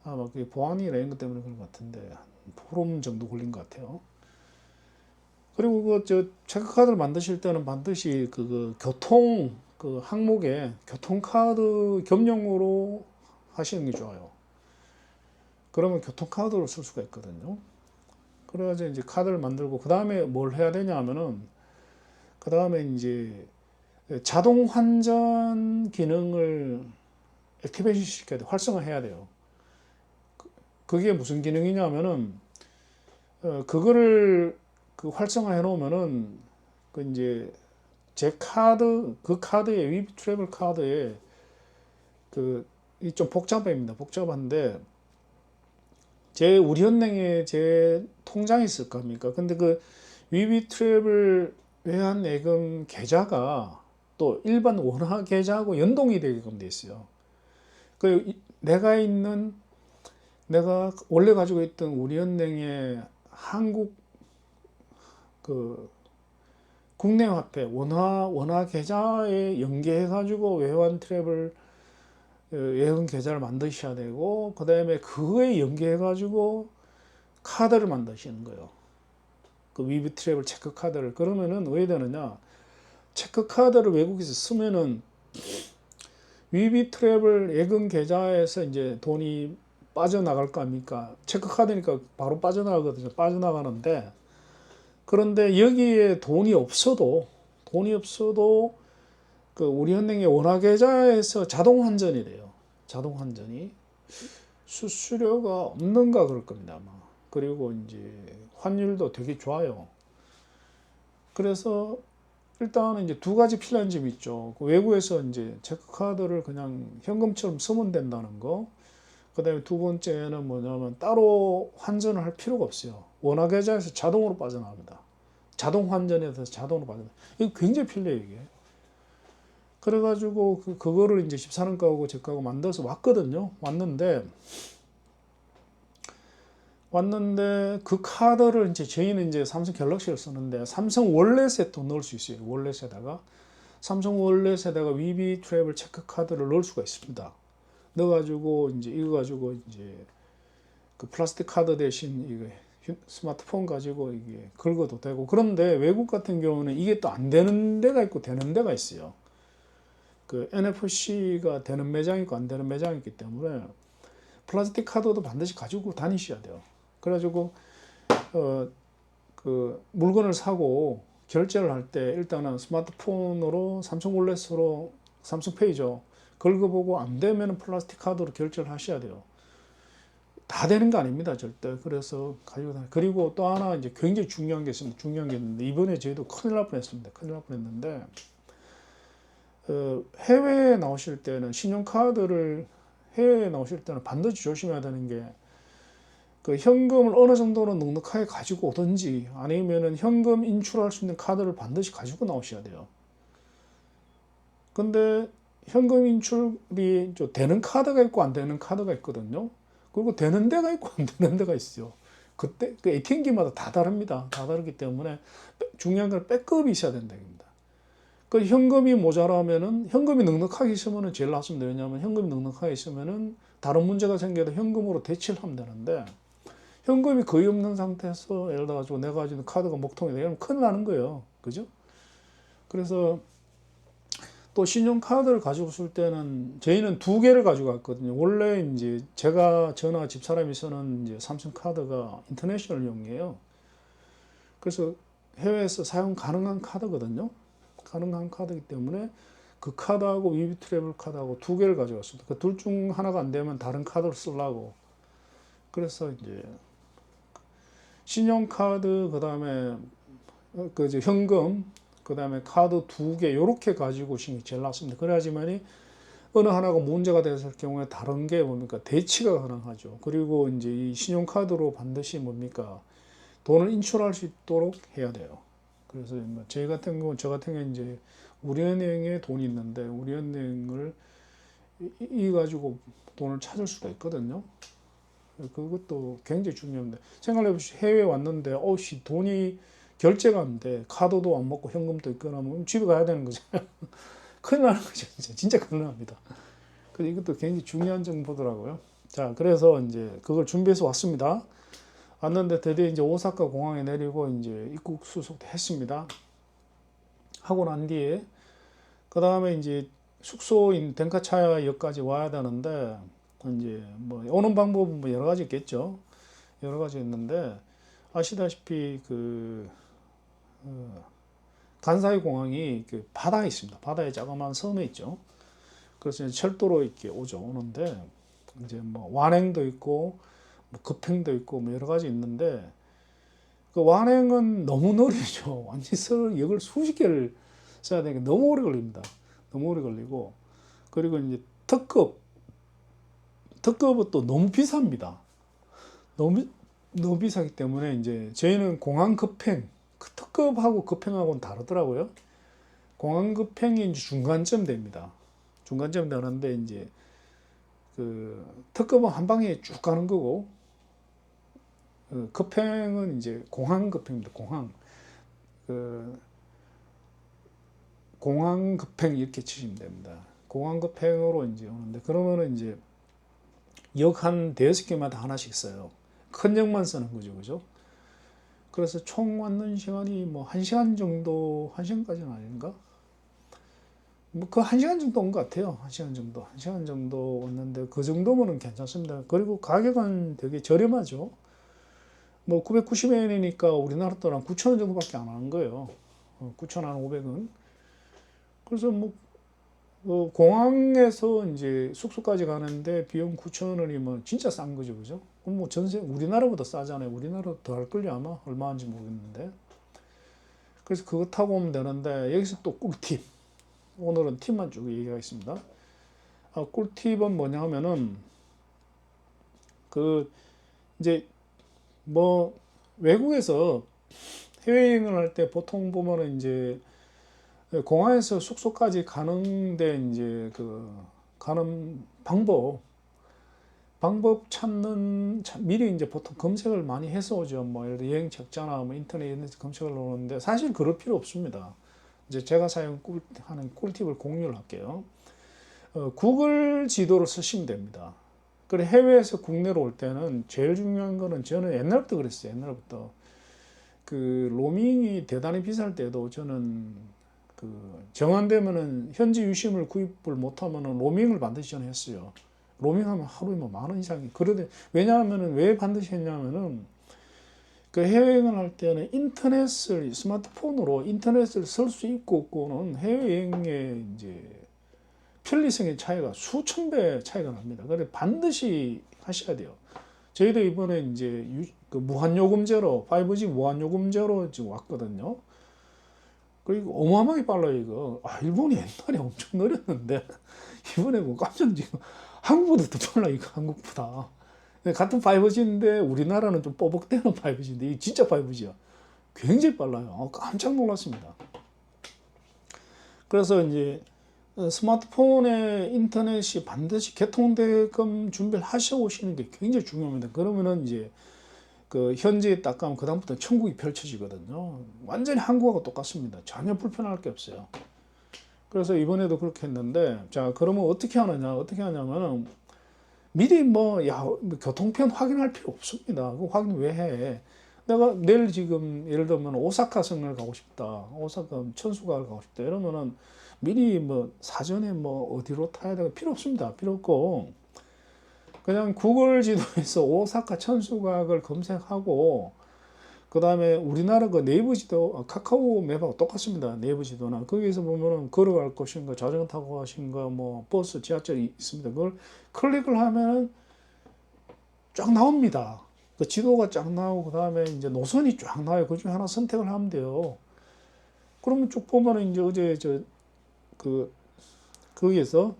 A: 아마 그게 보안이나 이런 것 때문에 그런 것 같은데 한 보름 정도 걸린 것 같아요. 그리고 저 체크카드를 만드실 때는 반드시 교통 항목에 교통카드 겸용으로 하시는 게 좋아요. 그러면 교통카드로 쓸 수가 있거든요. 그래가지고 이제 카드를 만들고 그 다음에 뭘 해야 되냐 하면은 그 다음에 이제 자동 환전 기능을 액티베이션 시켜야 돼, 활성화해야 돼요. 그게 무슨 기능이냐면은 그거를 활성화해 놓으면은 이제 제 카드 그 카드에 위비 트래블 카드에 이 좀 복잡합니다. 복잡한데 우리은행에 제 통장이 있을 겁니까? 근데 그 위비 트래블 외환예금 계좌가 또 일반 원화 계좌하고 연동이 되게끔 돼 있어요. 내가 원래 가지고 있던 우리은행의 한국 국내 화폐 원화 계좌에 연계해 가지고 외환 트래블 예금 계좌를 만드셔야 되고, 그 다음에 그거에 연계해 가지고 카드를 만드시는 거예요. 그 위비 트래블 체크 카드를. 그러면은 왜 되느냐? 체크 카드를 외국에서 쓰면은 위비 트래블 예금 계좌에서 이제 돈이 빠져나갈 거 아닙니까? 체크 카드니까 바로 빠져나가거든요. 빠져나가는데, 그런데 여기에 돈이 없어도 우리은행의 원화 계좌에서 자동 환전이 돼요. 자동 환전이 수수료가 없는가 그럴 겁니다, 아마. 그리고 이제 환율도 되게 좋아요. 그래서 일단은 이제 두 가지 필요한 점이 있죠. 외국에서 이제 체크카드를 그냥 현금처럼 쓰면 된다는 거. 그다음에 두 번째는 뭐냐면 따로 환전을 할 필요가 없어요. 원화 계좌에서 자동으로 빠져나갑니다. 자동 환전에서 자동으로 빠져나. 이거 굉장히 편리해요, 이게. 그래가지고 그거를 이제 집사람하고 제하고 만들어서 왔는데 그 카드를 이제 저희는 이제 삼성 갤럭시를 쓰는데 삼성 월렛에 또 넣을 수 있어요. 월렛에다가 삼성 월렛에다가 위비 트래블 체크 카드를 넣을 수가 있습니다. 넣어가지고 이거 가지고 이제 그 플라스틱 카드 대신 이거 스마트폰 가지고 이게 긁어도 되고. 그런데 외국 같은 경우는 이게 또 안 되는 데가 있고 되는 데가 있어요. 그 NFC가 되는 매장이 있고 안 되는 매장이 있기 때문에 플라스틱 카드도 반드시 가지고 다니셔야 돼요. 그래가지고 그 물건을 사고 결제를 할 때 일단은 스마트폰으로 삼성 월렛으로 삼성페이죠. 긁어보고 안 되면 플라스틱 카드로 결제를 하셔야 돼요. 다 되는 거 아닙니다, 절대. 그래서 가지고 다니. 그리고 또 하나 이제 굉장히 중요한 게 있습니다. 중요한 게 있는데 이번에 저희도 큰일 날 뻔했습니다. 큰일 날 뻔했는데 해외에 나오실 때는 해외에 나오실 때는 반드시 조심해야 되는 게 현금을 어느 정도는 넉넉하게 가지고 오든지 아니면은 현금 인출할 수 있는 카드를 반드시 가지고 나오셔야 돼요. 근데 현금 인출이 되는 카드가 있고 안 되는 카드가 있거든요. 그리고 되는 데가 있고 안 되는 데가 있어요. 그때 그 ATM기마다 다 다릅니다. 다 다르기 때문에 중요한 건 백업이 있어야 된다입니다. 그 현금이 모자라면은 현금이 넉넉하게 있으면은 제일 낫습니다. 왜냐하면 현금이 넉넉하게 있으면은 다른 문제가 생겨도 현금으로 대체를 하면 되는데 현금이 거의 없는 상태에서 예를 들어 가지고 내가 가지고 있는 카드가 목통이 되면 큰일 나는 거예요. 그죠? 그래서 또 신용카드를 가지고 쓸 때는 저희는 두 개를 가지고 갔거든요. 원래 이제 저나 집사람이 쓰는 이제 삼성카드가 인터내셔널용이에요. 그래서 해외에서 사용 가능한 카드거든요. 가능한 카드이기 때문에 그 카드하고 위비 트래블 카드하고 두 개를 가져갔습니다. 그 둘 중 하나가 안 되면 다른 카드를 쓰려고. 그래서 이제 신용카드 그다음에 현금 그다음에 카드 두 개 요렇게 가지고 오시는 게 제일 낫습니다. 그래야지만이 어느 하나가 문제가 됐을 경우에 다른 게 뭡니까? 대치가 가능하죠. 그리고 이제 이 신용카드로 반드시 뭡니까? 돈을 인출할 수 있도록 해야 돼요. 그래서 저 같은 경우는 이제 우리은행에 돈이 있는데 우리은행을 이 가지고 돈을 찾을 수가 있거든요. 그것도 굉장히 중요합니다. 생각해 보시죠. 해외에 왔는데 돈이 결제가 안 돼. 카드도 안 먹고 현금도 있거나 하면 집에 가야 되는 거잖아요. 큰일 나는 거죠. 진짜 큰일 납니다. 그래서 이것도 굉장히 중요한 정보더라고요. 자, 그래서 이제 그걸 준비해서 왔습니다. 왔는데 드디어 이제 오사카 공항에 내리고 이제 입국 수속도 했습니다. 하고 난 뒤에 그 다음에 이제 숙소인 덴카차역까지 와야 되는데 이제 뭐 오는 방법은 뭐 여러 가지 있겠죠. 여러 가지 있는데 아시다시피 그 간사이 공항이 그 바다에 있습니다. 바다에 자그마한 섬에 있죠. 그래서 이제 철도로 이렇게 오는데 이제 뭐 완행도 있고 뭐 급행도 있고 뭐 여러 가지 있는데 그 완행은 너무 느리죠. 완전히 역을 수십 개를 써야 되니까 너무 오래 걸립니다. 너무 오래 걸리고 그리고 이제 특급은 또 너무 비쌉니다. 너무 비싸기 때문에 이제 저희는 공항 급행 그 특급하고 급행하고는 다르더라고요. 공항 급행이 이제 중간쯤 됩니다. 중간쯤 되는데 이제 그 특급은 한 방에 쭉 가는 거고 급행은 이제 공항 급행입니다. 그 공항 급행 이렇게 치시면 됩니다. 공항 급행으로 이제 오는데 그러면은 이제 역 한 대여섯 개마다 하나씩 써요. 큰 역만 쓰는 거죠, 그죠? 그래서 총 왔는 시간이 뭐 1시간 정도, 1시간까지는 아닌가? 뭐 그 1시간 정도 온 것 같아요. 1시간 정도. 1시간 정도 왔는데 그 정도면은 괜찮습니다. 그리고 가격은 되게 저렴하죠. 뭐 990엔이니까 우리나라 돈한 9,000원 정도밖에 안 하는 거예요. 9,500원. 그래서 뭐 공항에서 이제 숙소까지 가는데 비용 9,000원이 뭐 진짜 싼 거죠, 그죠? 그럼 뭐 전세 우리나라보다 싸잖아요. 우리나라 더 할걸요 아마 얼마 하는지 모르겠는데. 그래서 그거 타고 오면 되는데 여기서 또 꿀팁. 오늘은 팁만 쭉 얘기하겠습니다. 꿀팁은 뭐냐 하면은 그 이제 뭐 외국에서 해외여행을 할 때 보통 보면은 이제 공항에서 숙소까지 가는데 이제 그 가는 방법 찾는 미리 이제 보통 검색을 많이 해서 오죠. 뭐 예를 들어 여행 책자나 뭐 인터넷 이런 데서 검색을 하는데 사실 그럴 필요 없습니다. 이제 제가 사용하는 꿀팁을 공유를 할게요. 구글 지도를 쓰시면 됩니다. 그래 해외에서 국내로 올 때는 제일 중요한 거는 저는 옛날부터 그랬어요. 옛날부터 그 로밍이 대단히 비쌀 때도 저는 그 정한되면은 현지 유심을 구입을 못하면은 로밍을 반드시 저는 했어요. 로밍하면 하루에 뭐 10,000원 이상이 그런데 왜냐하면은 왜 반드시 했냐면은 그 해외여행을 할 때는 스마트폰으로 인터넷을 쓸 수 있고 없고는 해외여행의 이제 편리성의 차이가 수천 배 차이가 납니다. 그래서 반드시 하셔야 돼요. 저희도 이번에 이제 그 무한요금제로 5G 무한요금제로 지금 왔거든요. 그리고 어마어마하게 빨라요 이거. 일본이 옛날에 엄청 느렸는데 이번에 뭐 깜짝 지금 한국보다 더 빨라 이거 한국보다. 같은 5G인데 우리나라는 좀 뽀복대는 5G인데 이게 진짜 5G야. 굉장히 빨라요. 깜짝 놀랐습니다. 그래서 이제 스마트폰에 인터넷이 반드시 개통되게끔 준비를 하셔 오시는 게 굉장히 중요합니다. 그러면은 이제 그 현지에 딱 가면 그다음부터 천국이 펼쳐지거든요. 완전히 한국하고 똑같습니다. 전혀 불편할 게 없어요. 그래서 이번에도 그렇게 했는데 자 그러면 어떻게 하냐면은 미리 교통편 확인할 필요 없습니다. 그 확인 왜 해? 내가 내일 지금 예를 들면 오사카 성을 가고 싶다. 오사카 천수각을 가고 싶다. 이러면은 미리 뭐 사전에 뭐 어디로 타야 되고 필요 없습니다. 필요 없고 그냥 구글 지도에서 오사카 천수각을 검색하고 그 다음에 우리나라 그 네이버 지도 카카오 맵하고 똑같습니다. 네이버 지도나 거기서 보면은 걸어갈 것인가 자전거 타고 가신가 뭐 버스 지하철이 있습니다. 그걸 클릭을 하면은 쫙 나옵니다. 그 지도가 쫙 나오고 그다음에 이제 노선이 쫙 나와요. 그 중에 하나 선택을 하면 돼요. 그러면 쭉 보면은 이제 어제 거기에서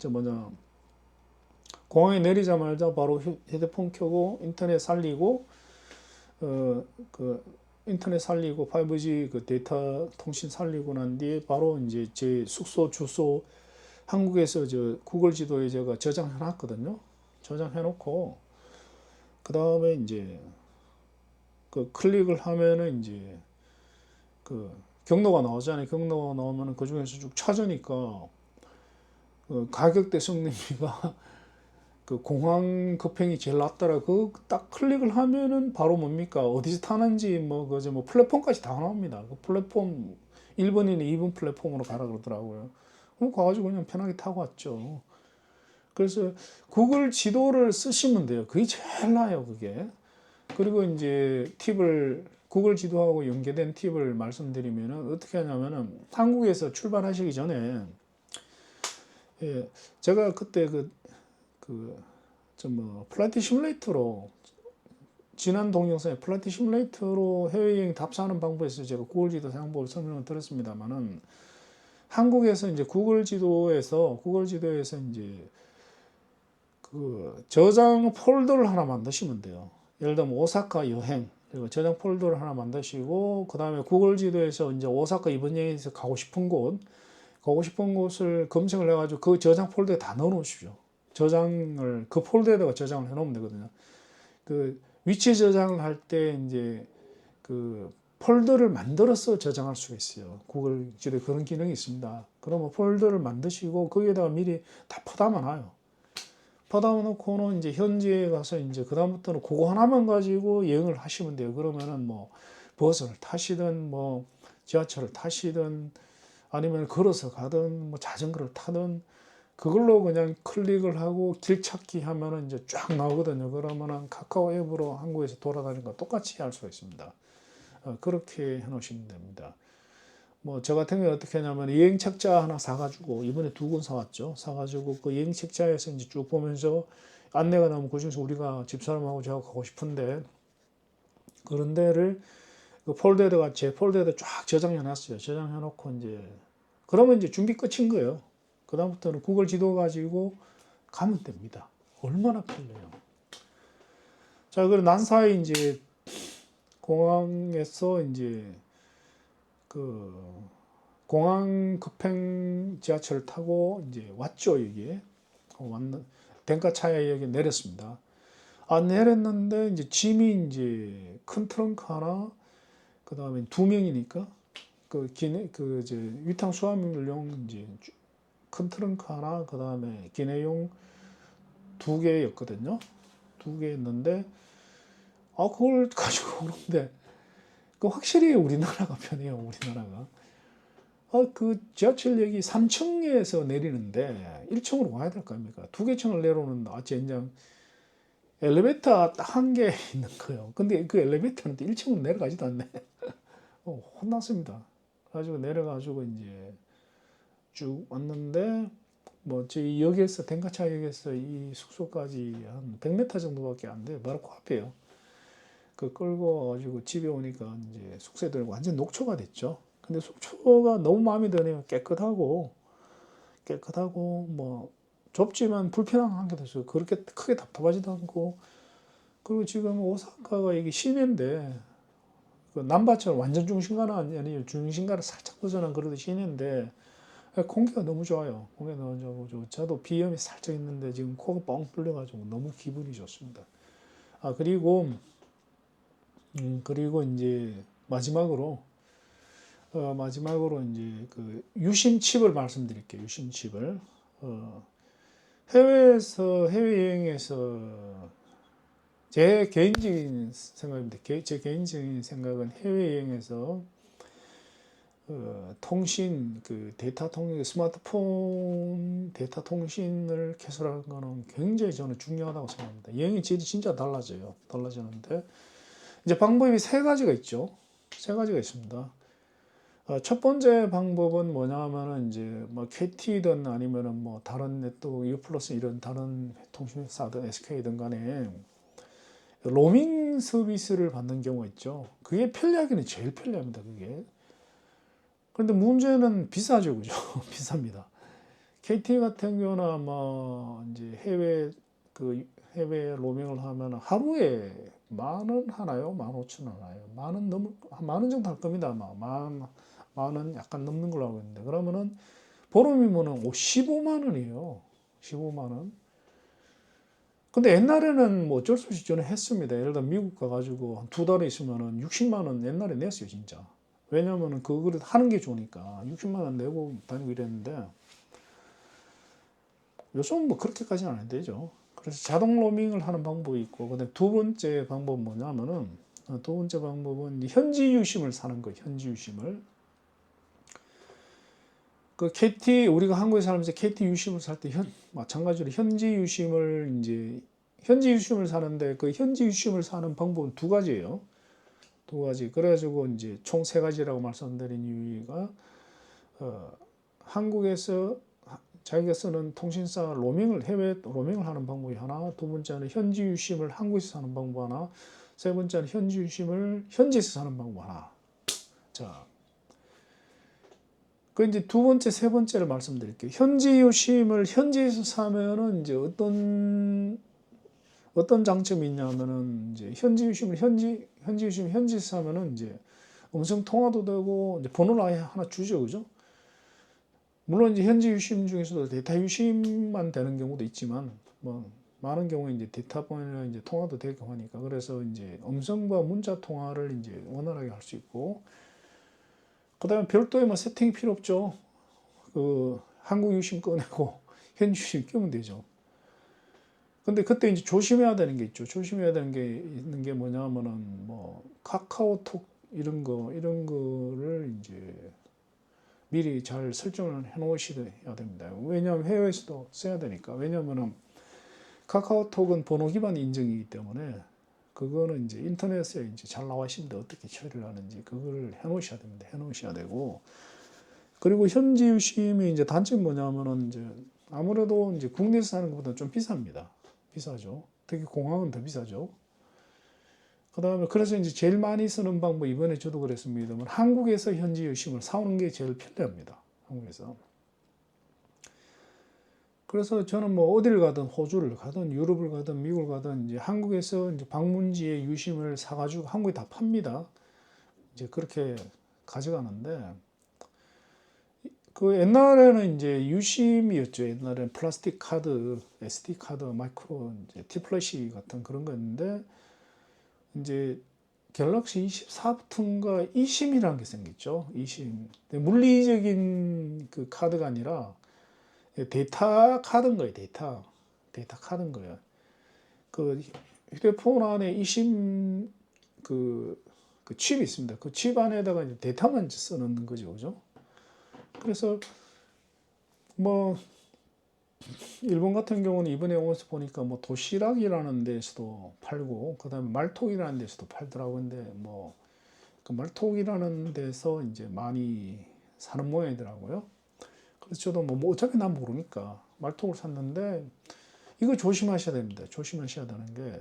A: 공항에 내리자마자 바로 휴대폰 켜고 인터넷 살리고 그 인터넷 살리고 5G 그 데이터 통신 살리고 난 뒤에 바로 이제 제 숙소 주소 한국에서 저 구글 지도에 제가 저장해 놨거든요. 저장해 놓고 그 다음에 이제 그 클릭을 하면은 이제 그 경로가 나오잖아요. 경로가 나오면은 그 중에서 쭉 찾으니까 가격대 성능비가 그 공항 급행이 제일 낫더라. 그 딱 클릭을 하면은 바로 뭡니까? 어디서 타는지 뭐 그저 뭐 플랫폼까지 다 나옵니다. 그 플랫폼 1번이나 2번 플랫폼으로 가라 그러더라고요. 그럼 가가지고 그냥 편하게 타고 왔죠. 그래서 구글 지도를 쓰시면 돼요. 그게 제일 나아요, 그게. 그리고 이제 팁을 구글 지도하고 연계된 팁을 말씀드리면은 어떻게 하냐면은 한국에서 출발하시기 전에 예, 제가 그때 플라이트 시뮬레이터로 지난 동영상에 플라이트 시뮬레이터로 해외여행 답사하는 방법에서 제가 구글 지도 사용법을 설명을 드렸습니다만은 한국에서 이제 구글 지도에서 이제 그 저장 폴더를 하나 만드시면 돼요. 예를 들면 오사카 여행 그리고 저장 폴더를 하나 만드시고 그 다음에 구글 지도에서 이제 오사카 이번 여행에서 가고 싶은 곳을 검색을 해가지고 그 저장 폴더에 다 넣어놓으십시오. 저장을 그 폴더에다가 저장을 해놓으면 되거든요. 그 위치 저장을 할 때 이제 그 폴더를 만들어서 저장할 수가 있어요. 구글 지도에 그런 기능이 있습니다. 그러면 폴더를 만드시고 거기에다가 미리 다 퍼담아 놔요. 퍼담아 놓고는 이제 현지에 가서 이제 그다음부터는 그거 하나만 가지고 여행을 하시면 돼요. 그러면은 뭐 버스를 타시든 뭐 지하철을 타시든 아니면 걸어서 가든 뭐 자전거를 타든 그걸로 그냥 클릭을 하고 길 찾기 하면은 이제 쫙 나오거든요. 그러면은 카카오 앱으로 한국에서 돌아다니는 거 똑같이 할 수가 있습니다. 그렇게 해 놓으시면 됩니다. 뭐 저 같은 경우는 어떻게 하냐면 여행 책자 하나 사가지고 이번에 2권 사왔죠. 사가지고 그 여행 책자에서 이제 쭉 보면서 안내가 나오면 그중에서 우리가 집사람하고 저하고 가고 싶은데 그런 데를 그 폴더에다가 제 폴더에다 쫙 저장해 놨어요. 저장해 놓고 이제 그러면 이제 준비 끝인 거예요. 그다음부터는 구글 지도 가지고 가면 됩니다. 얼마나 편해요. 자, 그리고 난 사이 이제 공항에서 이제 그 공항 급행 지하철을 타고 이제 왔죠, 여기에. 왔는 denka차야역에 내렸습니다. 내렸는데 이제 짐이 이제 큰 트렁크 하나, 그 다음에 2명이니까 그 이제 위탁 수화물용 이제 큰 트렁크 하나, 그 다음에 기내용 2개였거든요. 2개였는데 그걸 가지고 오는데 그 확실히 우리나라가 편해요. 우리나라가. 그 지하철역이 3층에서 내리는데 1층으로 와야 될 거 아닙니까? 2개층을 내려오는 젠장 엘리베이터 딱 한 개 있는 거예요. 근데 그 엘리베이터는 1층으로 내려가지도 않네. 혼났습니다. 가지고 내려가지고 이제 쭉 왔는데 뭐 저희 역에서 denka차역에서 이 숙소까지 한 100m 정도밖에 안 돼요. 바로 코앞이에요. 그 끌고 와가지고 집에 오니까 이제 숙소들 완전 녹초가 됐죠. 근데 속초가 너무 마음에 드네요. 깨끗하고 뭐 좁지만 불편한 게 됐어요. 그렇게 크게 답답하지도 않고 그리고 지금 오사카가 이게 시내인데 그 남바처럼 완전 중심가는 아니에요. 중심가를 살짝 벗어난 그래도 시내인데 공기가 너무 좋아요. 공기가 너무 좋고 저도 비염이 살짝 있는데 지금 코가 뻥 뚫려가지고 너무 기분이 좋습니다. 그리고 이제 마지막으로 이제 그 유심칩을 말씀드릴게요. 유심칩을 해외여행에서 제 개인적인 생각입니다. 제 개인적인 생각은 해외여행에서 통신 스마트폰 데이터 통신을 개설하는 거는 굉장히 저는 중요하다고 생각합니다. 여행의 질이 진짜 달라지는데 이제 방법이 3가지가 있죠. 3가지가 있습니다. 첫 번째 방법은 뭐냐면은 이제 뭐 KT든 아니면은 뭐 다른 네트워크 U+ 이런 다른 통신사든 SK든 간에 로밍 서비스를 받는 경우가 있죠. 그게 편리하기는 제일 편리합니다. 그게. 그런데 문제는 비싸죠, 그죠? 비쌉니다. KT 같은 경우나 뭐 이제 해외 로밍을 하면 하루에 10,000원 하나요? 15,000원 하나요? 만 원 정도 할 겁니다. 아마 만원 약간 넘는 걸로 알고 있는데 그러면은 보름이면은 15만 원이에요. 15만 원. 근데 옛날에는 뭐 어쩔 수 없이 저는 했습니다. 예를 들어 미국 가가지고 한 2달 있으면은 60만 원 옛날에 냈어요, 진짜. 왜냐면은 그거를 하는 게 좋으니까 60만 원 내고 다니고 이랬는데 요즘은 뭐 그렇게까지는 안 되죠. 그래서 자동 로밍을 하는 방법이 있고, 그다음에 두 번째 방법은 뭐냐면은, 두 번째 방법은 현지 유심을 사는 거예요. 현지 유심을. 그 KT, 우리가 한국에 살면서 KT 유심을 살 때 마찬가지로 현지 유심을 사는데, 그 현지 유심을 사는 방법은 두 가지예요. 두 가지. 그래가지고 이제 총 세 가지라고 말씀드린 이유가, 한국에서 자기가 쓰는 통신사 해외 로밍을 하는 방법이 하나, 두 번째는 현지 유심을 한국에서 사는 방법 하나, 세 번째는 현지 유심을 현지에서 사는 방법 하나. 자, 그 이제 두 번째, 세 번째를 말씀드릴게요. 현지 유심을 현지에서 사면은 이제 어떤 장점이 있냐면은, 이제 현지 유심 현지에서 사면은 이제 음성 통화도 되고, 이제 번호를 아예 하나 주죠, 그죠? 물론 이제 현지 유심 중에서도 데이터 유심만 되는 경우도 있지만, 뭐 많은 경우에 이제 데이터 번호는 이제 통화도 되고 하니까, 그래서 이제 음성과 문자 통화를 이제 원활하게 할 수 있고, 그다음에 별도의 뭐 세팅이 필요 없죠. 그 한국 유심 꺼내고 현지 유심 끼우면 되죠. 근데 그때 이제 조심해야 되는 게 있죠. 조심해야 되는 게 있는 게 뭐냐면은, 뭐 카카오톡 이런 거를 이제 미리 잘 설정을 해 놓으셔야 됩니다. 왜냐하면 해외에서도 써야 되니까. 왜냐하면 카카오톡은 번호 기반 인증이기 때문에, 그거는 이제 인터넷에 이제 잘 나와 있는데 어떻게 처리를 하는지 그걸 해 놓으셔야 됩니다. 해 놓으셔야 되고, 그리고 현지 유심이 이제 단점이 뭐냐면은, 이제 아무래도 이제 국내에서 사는 것보다 좀 비쌉니다. 비싸죠. 특히 공항은 더 비싸죠. 그다음에 그래서 이제 제일 많이 쓰는 방법, 이번에 저도 그랬습니다만, 한국에서 현지 유심을 사오는 게 제일 편리합니다. 한국에서. 그래서 저는 뭐 어디를 가든, 호주를 가든 유럽을 가든 미국을 가든 이제 한국에서 이제 방문지에 유심을 사가지고 한국에 다 팝니다. 이제 그렇게 가져가는데, 그 옛날에는 이제 유심이었죠. 옛날에는 플라스틱 카드, SD 카드, 마이크로, 이제 T플래시 같은 그런 거였는데, 이제 갤럭시 24부터인가 e심이라는 게 생겼죠. e심. 물리적인 그 카드가 아니라 데이터 카드인 거예요. 데이터 카드인 거예요. 그 휴대폰 안에 e심 그 칩이 있습니다. 그 칩 안에다가 이제 데이터만 써놓는 거죠. 그죠? 그래서 뭐 일본 같은 경우는 이번에 오면서 보니까 뭐 도시락이라는 데서도 팔고, 그다음에 말톡이라는 데서도 팔더라고요. 근데 뭐 그 말톡이라는 데서 이제 많이 사는 모양이더라고요. 그래서 저도 뭐 어차피 난 모르니까 말톡을 샀는데, 이거 조심하셔야 됩니다. 조심하셔야 되는 게,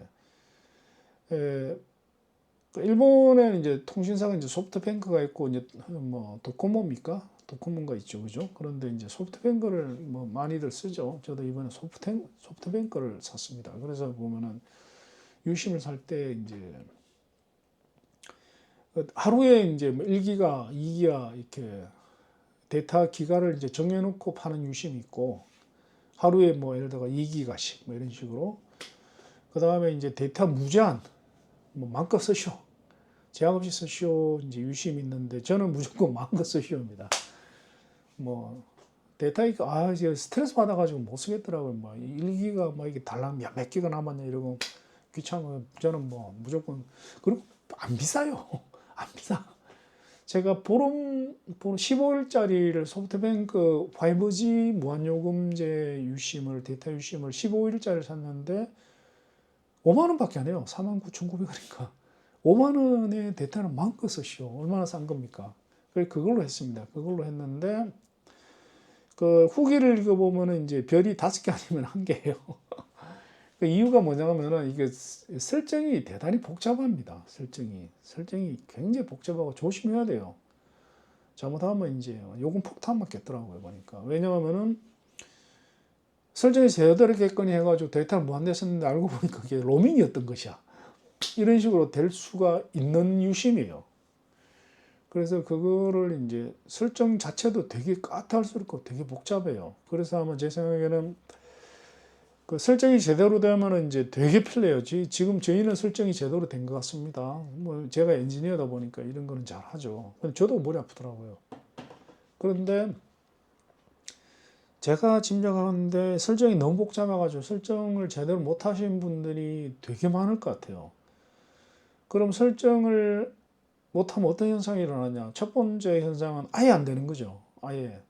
A: 일본에는 이제 통신사가 이제 소프트뱅크가 있고, 이제 뭐 도코모입니까? 도코모가 있죠, 그죠? 그런데 이제 소프트뱅크를 뭐 많이들 쓰죠. 저도 이번에 소프트뱅크를 샀습니다. 그래서 보면은 유심을 살 때 이제 하루에 이제 1기가, 2기가 이렇게 데이터 기가를 이제 정해놓고 파는 유심이 있고, 하루에 뭐 예를 들어 2기가씩 뭐 이런 식으로. 그 다음에 이제 데이터 무제한, 뭐 마음껏 쓰시오, 제약 없이 쓰시오, 이제 유심이 있는데, 저는 무조건 마음껏 쓰시오입니다. 뭐 데이터 이제 스트레스 받아가지고 못 쓰겠더라고요. 뭐 1기가 뭐 이게 달랑 몇 기가 남았냐 이러고 귀찮아요. 저는 뭐 무조건. 그리고 안 비싸요. 안 비싸. 제가 보름 15일짜리를 소프트뱅크 5G 무한요금제 유심을, 데이터 유심을 15일짜리를 샀는데 5만 원밖에 안 해요. 49,900원이니까 5만 원의 데이터는 마음껏 쓰시오. 얼마나 싼 겁니까? 그래서 그걸로 했습니다. 그걸로 했는데, 그 후기를 읽어보면은 이제 별이 5개 아니면 1개예요. 그 이유가 뭐냐면은, 이게 설정이 대단히 복잡합니다. 설정이 굉장히 복잡하고 조심해야 돼요. 잘못하면 이제 요금 폭탄 맞겠더라고요, 보니까. 왜냐하면은 설정이 제대로 됐거니 해가지고 데이터를 무한대했는데 알고 보니까 그게 로밍이었던 것이야. 이런 식으로 될 수가 있는 유심이에요. 그래서 그거를 이제 설정 자체도 되게 까탈스럽고 되게 복잡해요. 그래서 아마 제 생각에는 그 설정이 제대로 되면은 이제 되게 편해요. 지금 저희는 설정이 제대로 된 것 같습니다. 뭐 제가 엔지니어다 보니까 이런 거는 잘 하죠. 저도 머리 아프더라고요. 그런데 제가 짐작하는데 설정이 너무 복잡해가지고 설정을 제대로 못 하신 분들이 되게 많을 것 같아요. 그럼 설정을 못하면 어떤 현상이 일어나냐? 첫 번째 현상은 아예 안 되는 거죠. 아예.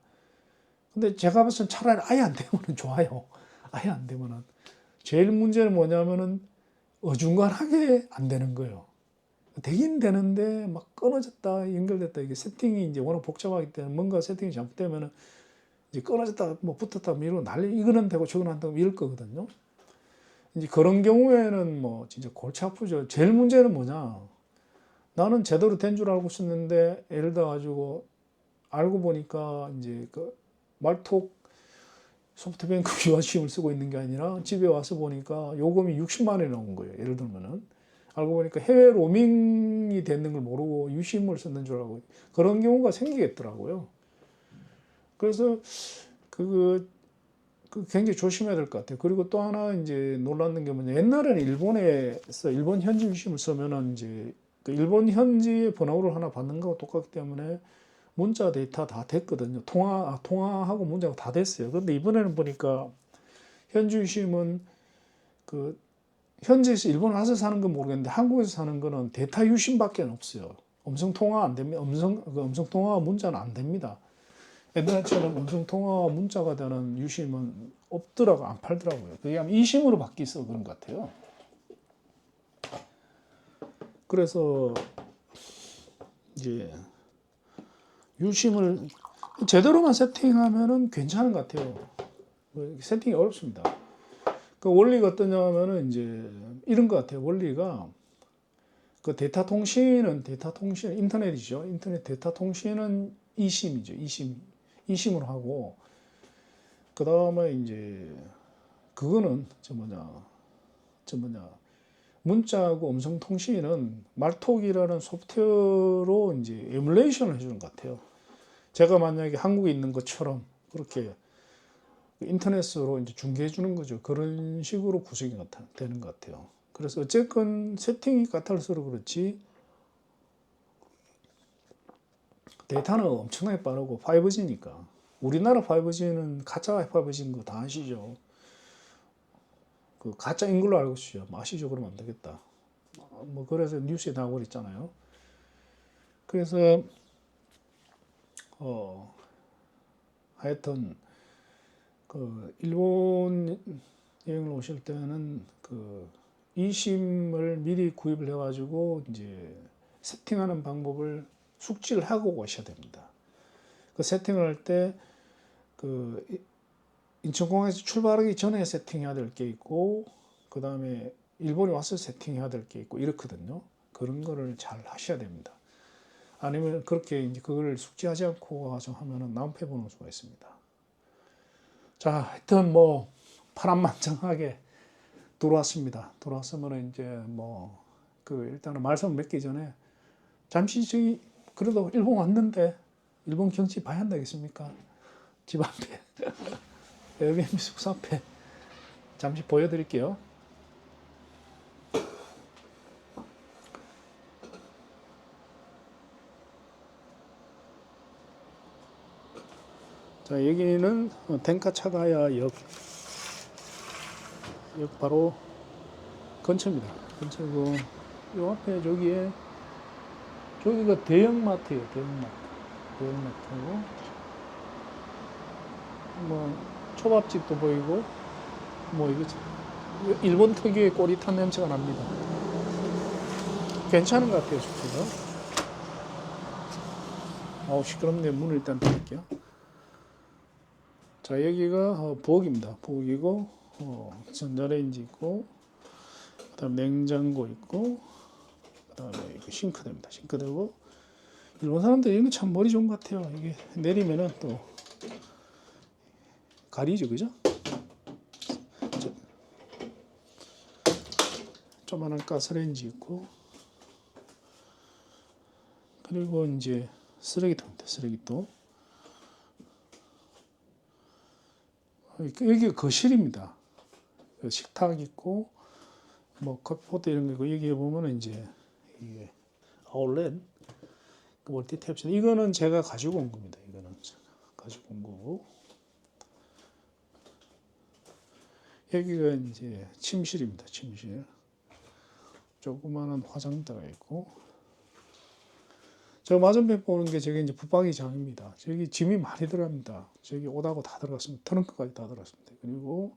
A: 근데 제가 봤을 땐 차라리 아예 안 되면 좋아요. 아예 안 되면은. 제일 문제는 뭐냐면은 어중간하게 안 되는 거예요. 되긴 되는데 막 끊어졌다, 연결됐다. 이게 세팅이 이제 워낙 복잡하기 때문에 뭔가 세팅이 잘못되면은 이제 끊어졌다, 뭐 붙었다, 미루고 난리, 이거는 되고 저거는 안 되고 이럴 거거든요. 이제 그런 경우에는 뭐 진짜 골치 아프죠. 제일 문제는 뭐냐? 나는 제대로 된 줄 알고 있었는데 예를 들어 가지고 알고 보니까 이제 그 말톡 소프트뱅크 유아심을 쓰고 있는 게 아니라 집에 와서 보니까 요금이 60만 원이 나온 거예요. 예를 들면은 알고 보니까 해외 로밍이 되는 걸 모르고 유심을 썼는 줄 알고 그런 경우가 생기겠더라고요. 그래서 그 굉장히 조심해야 될 것 같아요. 그리고 또 하나 이제 놀랐는 게 뭐냐. 옛날에는 일본에서 일본 현지 유심을 쓰면은 이제 그 일본 현지의 번호를 하나 받는 거하고 똑같기 때문에 문자 데이터 다 됐거든요. 통화하고 문자가 다 됐어요. 그런데 이번에는 보니까 현지 유심은 그 현지에서 일본 와서 사는 건 모르겠는데 한국에서 사는 거는 데이터 유심밖에 없어요. 음성 통화 안 됩니다. 음성 통화 문자는 안 됩니다. 옛날처럼 음성 통화와 문자가 되는 유심은 없더라고, 안 팔더라고요. 그게 아마 이심으로 바뀌어서 그런 것 같아요. 그래서 이제 유심을 제대로만 세팅하면은 괜찮은 것 같아요. 세팅이 어렵습니다. 그 원리가 어떠냐 하면은 이제 이런 것 같아요. 원리가 그 데이터 통신은 인터넷이죠. 인터넷 데이터 통신은 이심이죠. 이심으로 하고 그 다음에 이제 그거는 저 뭐냐 문자하고 음성 통신은 말톡이라는 소프트웨어로 이제 에뮬레이션을 해주는 것 같아요. 제가 만약에 한국에 있는 것처럼 그렇게 인터넷으로 이제 중계해 주는 거죠. 그런 식으로 구성이 되는 것 같아요. 그래서 어쨌건 세팅이 까탈스러워 그렇지 데이터는 엄청나게 빠르고 5G니까 우리나라 5G는 가짜 5G인 거 다 아시죠? 그 가짜인 걸로 알고 있어요. 아시죠? 그러면 안 되겠다. 뭐 그래서 뉴스에 나오고 있잖아요. 그래서 하여튼 그 일본 여행을 오실 때는 그 이심을 미리 구입을 해가지고 이제 세팅하는 방법을 숙지를 하고 오셔야 됩니다. 그 세팅을 할 때 그 인천공항에서 출발하기 전에 세팅해야 될 게 있고 그 다음에 일본에 와서 세팅해야 될 게 있고 이렇거든요. 그런 거를 잘 하셔야 됩니다. 아니면 그렇게 이제 그걸 숙지하지 않고 가서 하면은 낭패 보는 수가 있습니다. 자, 하여튼 뭐 파란만장하게 들어왔으면 이제 뭐 그 일단은 말씀 맺기 전에 잠시 저기 그래도 일본 왔는데 일본 경치 봐야 한다겠습니까? 집 앞에 에어비앤비 숙소 앞에 잠시 보여드릴게요. 자, 여기는 텐카차가야 역 바로 근처입니다. 근처고 요 앞에 저기가 대형마트예요. 대형마트고 뭐 초밥집도 보이고 뭐 이거 일본 특유의 꼬릿한 냄새가 납니다. 괜찮은 것 같아요, 숙소가. 시끄럽네. 문을 일단 닫을게요. 자, 여기가 부엌입니다. 부엌이고 전자레인지 있고 그다음 냉장고 있고 그다음에 이거 싱크대입니다. 싱크대고 일본 사람들 이거 참 머리 좋은 것 같아요. 이게 내리면은 또 가리죠, 그죠? 조만한 가스레인지 있고 그리고 이제 쓰레기통입니다. 쓰레기통. 여기가 거실입니다. 식탁 있고 뭐 커피포트 이런 거 있고 여기에 보면은 이제 이게 아울렛 멀티탭 이거는 제가 가지고 온 겁니다. 이거는 제가 가지고 온 거고 여기가 이제 침실입니다. 침실. 조그마한 화장대가 있고, 저 맞은편 보는 게 저게 이제 붙박이장입니다. 저기 짐이 많이 들어갑니다. 저기 옷하고 다 들어갔습니다. 트렁크까지 다 들어갔습니다. 그리고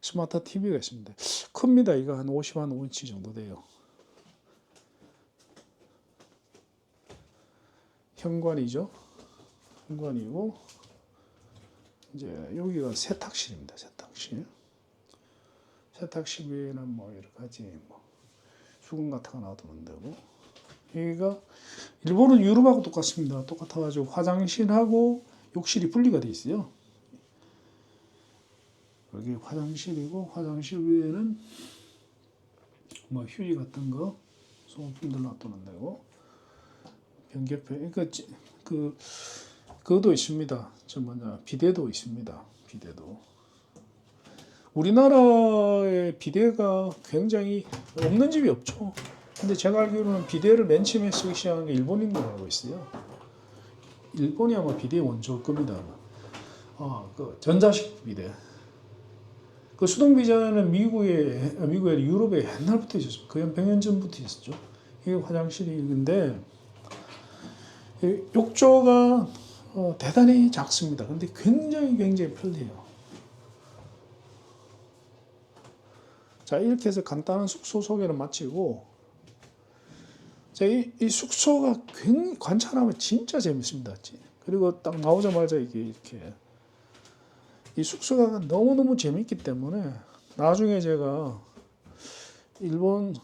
A: 스마트 TV가 있습니다. 큽니다. 이거 한 50인치 정도 돼요. 현관이죠. 현관이고, 이제 여기가 세탁실입니다. 세탁실. 세탁실에는 뭐 여러 가지 뭐 수건 같은 거 놔두면 되고, 여기가 일본은 유럽하고 똑같습니다. 똑같아가지고 화장실하고 욕실이 분리가 돼 있어요. 여기 화장실이고, 화장실 위에는 뭐 휴지 같은 거 소모품들 놔두면 되고, 변기옆에 그것도 있습니다. 저 뭐냐 비데도 있습니다. 비데도. 우리나라에 비데가 굉장히 없는 집이 없죠. 근데 제가 알기로는 비데를 맨 처음에 쓰기 시작한 게 일본인 걸로 알고 있어요. 일본이 아마 비데 원조일 겁니다. 그 전자식 비데. 그 수동 비자는 미국에 유럽에 옛날부터 있었어요. 거의 한 100년 전부터 있었죠. 이게 화장실인데 욕조가 대단히 작습니다. 근데 굉장히 편리해요. 자, 이렇게 해서 간단한 숙소 소개를 마치고, 자, 이 숙소가 관찰하면 진짜 재밌습니다. 그리고 딱 나오자마자 이게 이렇게 이 숙소가 너무너무 재밌기 때문에 나중에 제가 일본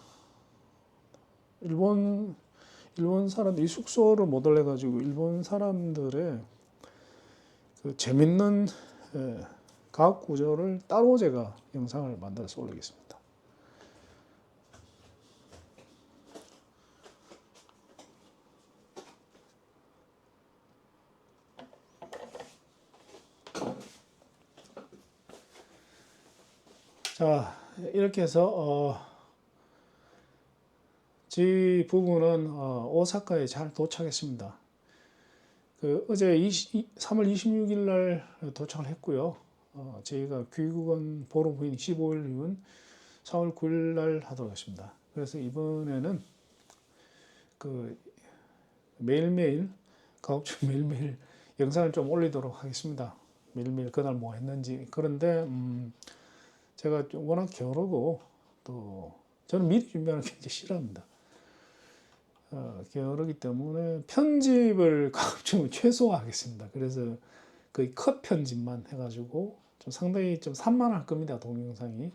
A: 사람들 이 숙소를 모델해 가지고 일본 사람들의 그 재밌는 가옥 구조를 따로 제가 영상을 만들어서 올리겠습니다. 자, 이렇게 해서 저희 부부는 오사카에 잘 도착했습니다. 어제 3월 26일 날 도착을 했고요. 저희가 귀국은 보름 15일 후인 4월 9일 날 하도록 하겠습니다. 그래서 이번에는 매일매일 가급적 매일매일 영상을 좀 올리도록 하겠습니다. 매일매일 그날 뭐 했는지. 그런데 제가 워낙 게으르고 또 저는 미리 준비하는 게 굉장히 싫어합니다. 게으르기 때문에 편집을 가급적 최소화하겠습니다. 그래서 거의 컷 편집만 해가지고 좀 상당히 좀 산만할 겁니다. 동영상이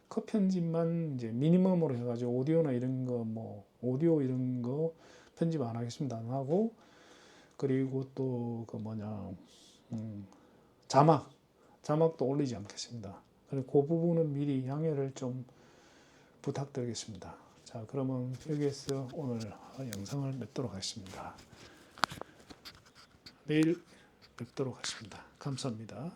A: 컷 편집만 이제 미니멈으로 해가지고 오디오나 이런 거 뭐 오디오 이런 거 편집 안 하겠습니다. 안 하고, 그리고 또 자막도 올리지 않겠습니다. 그리고 그 부분은 미리 양해를 좀 부탁드리겠습니다. 자, 그러면 여기에서 오늘 영상을 맺도록 하겠습니다. 내일 뵙도록 하겠습니다. 감사합니다.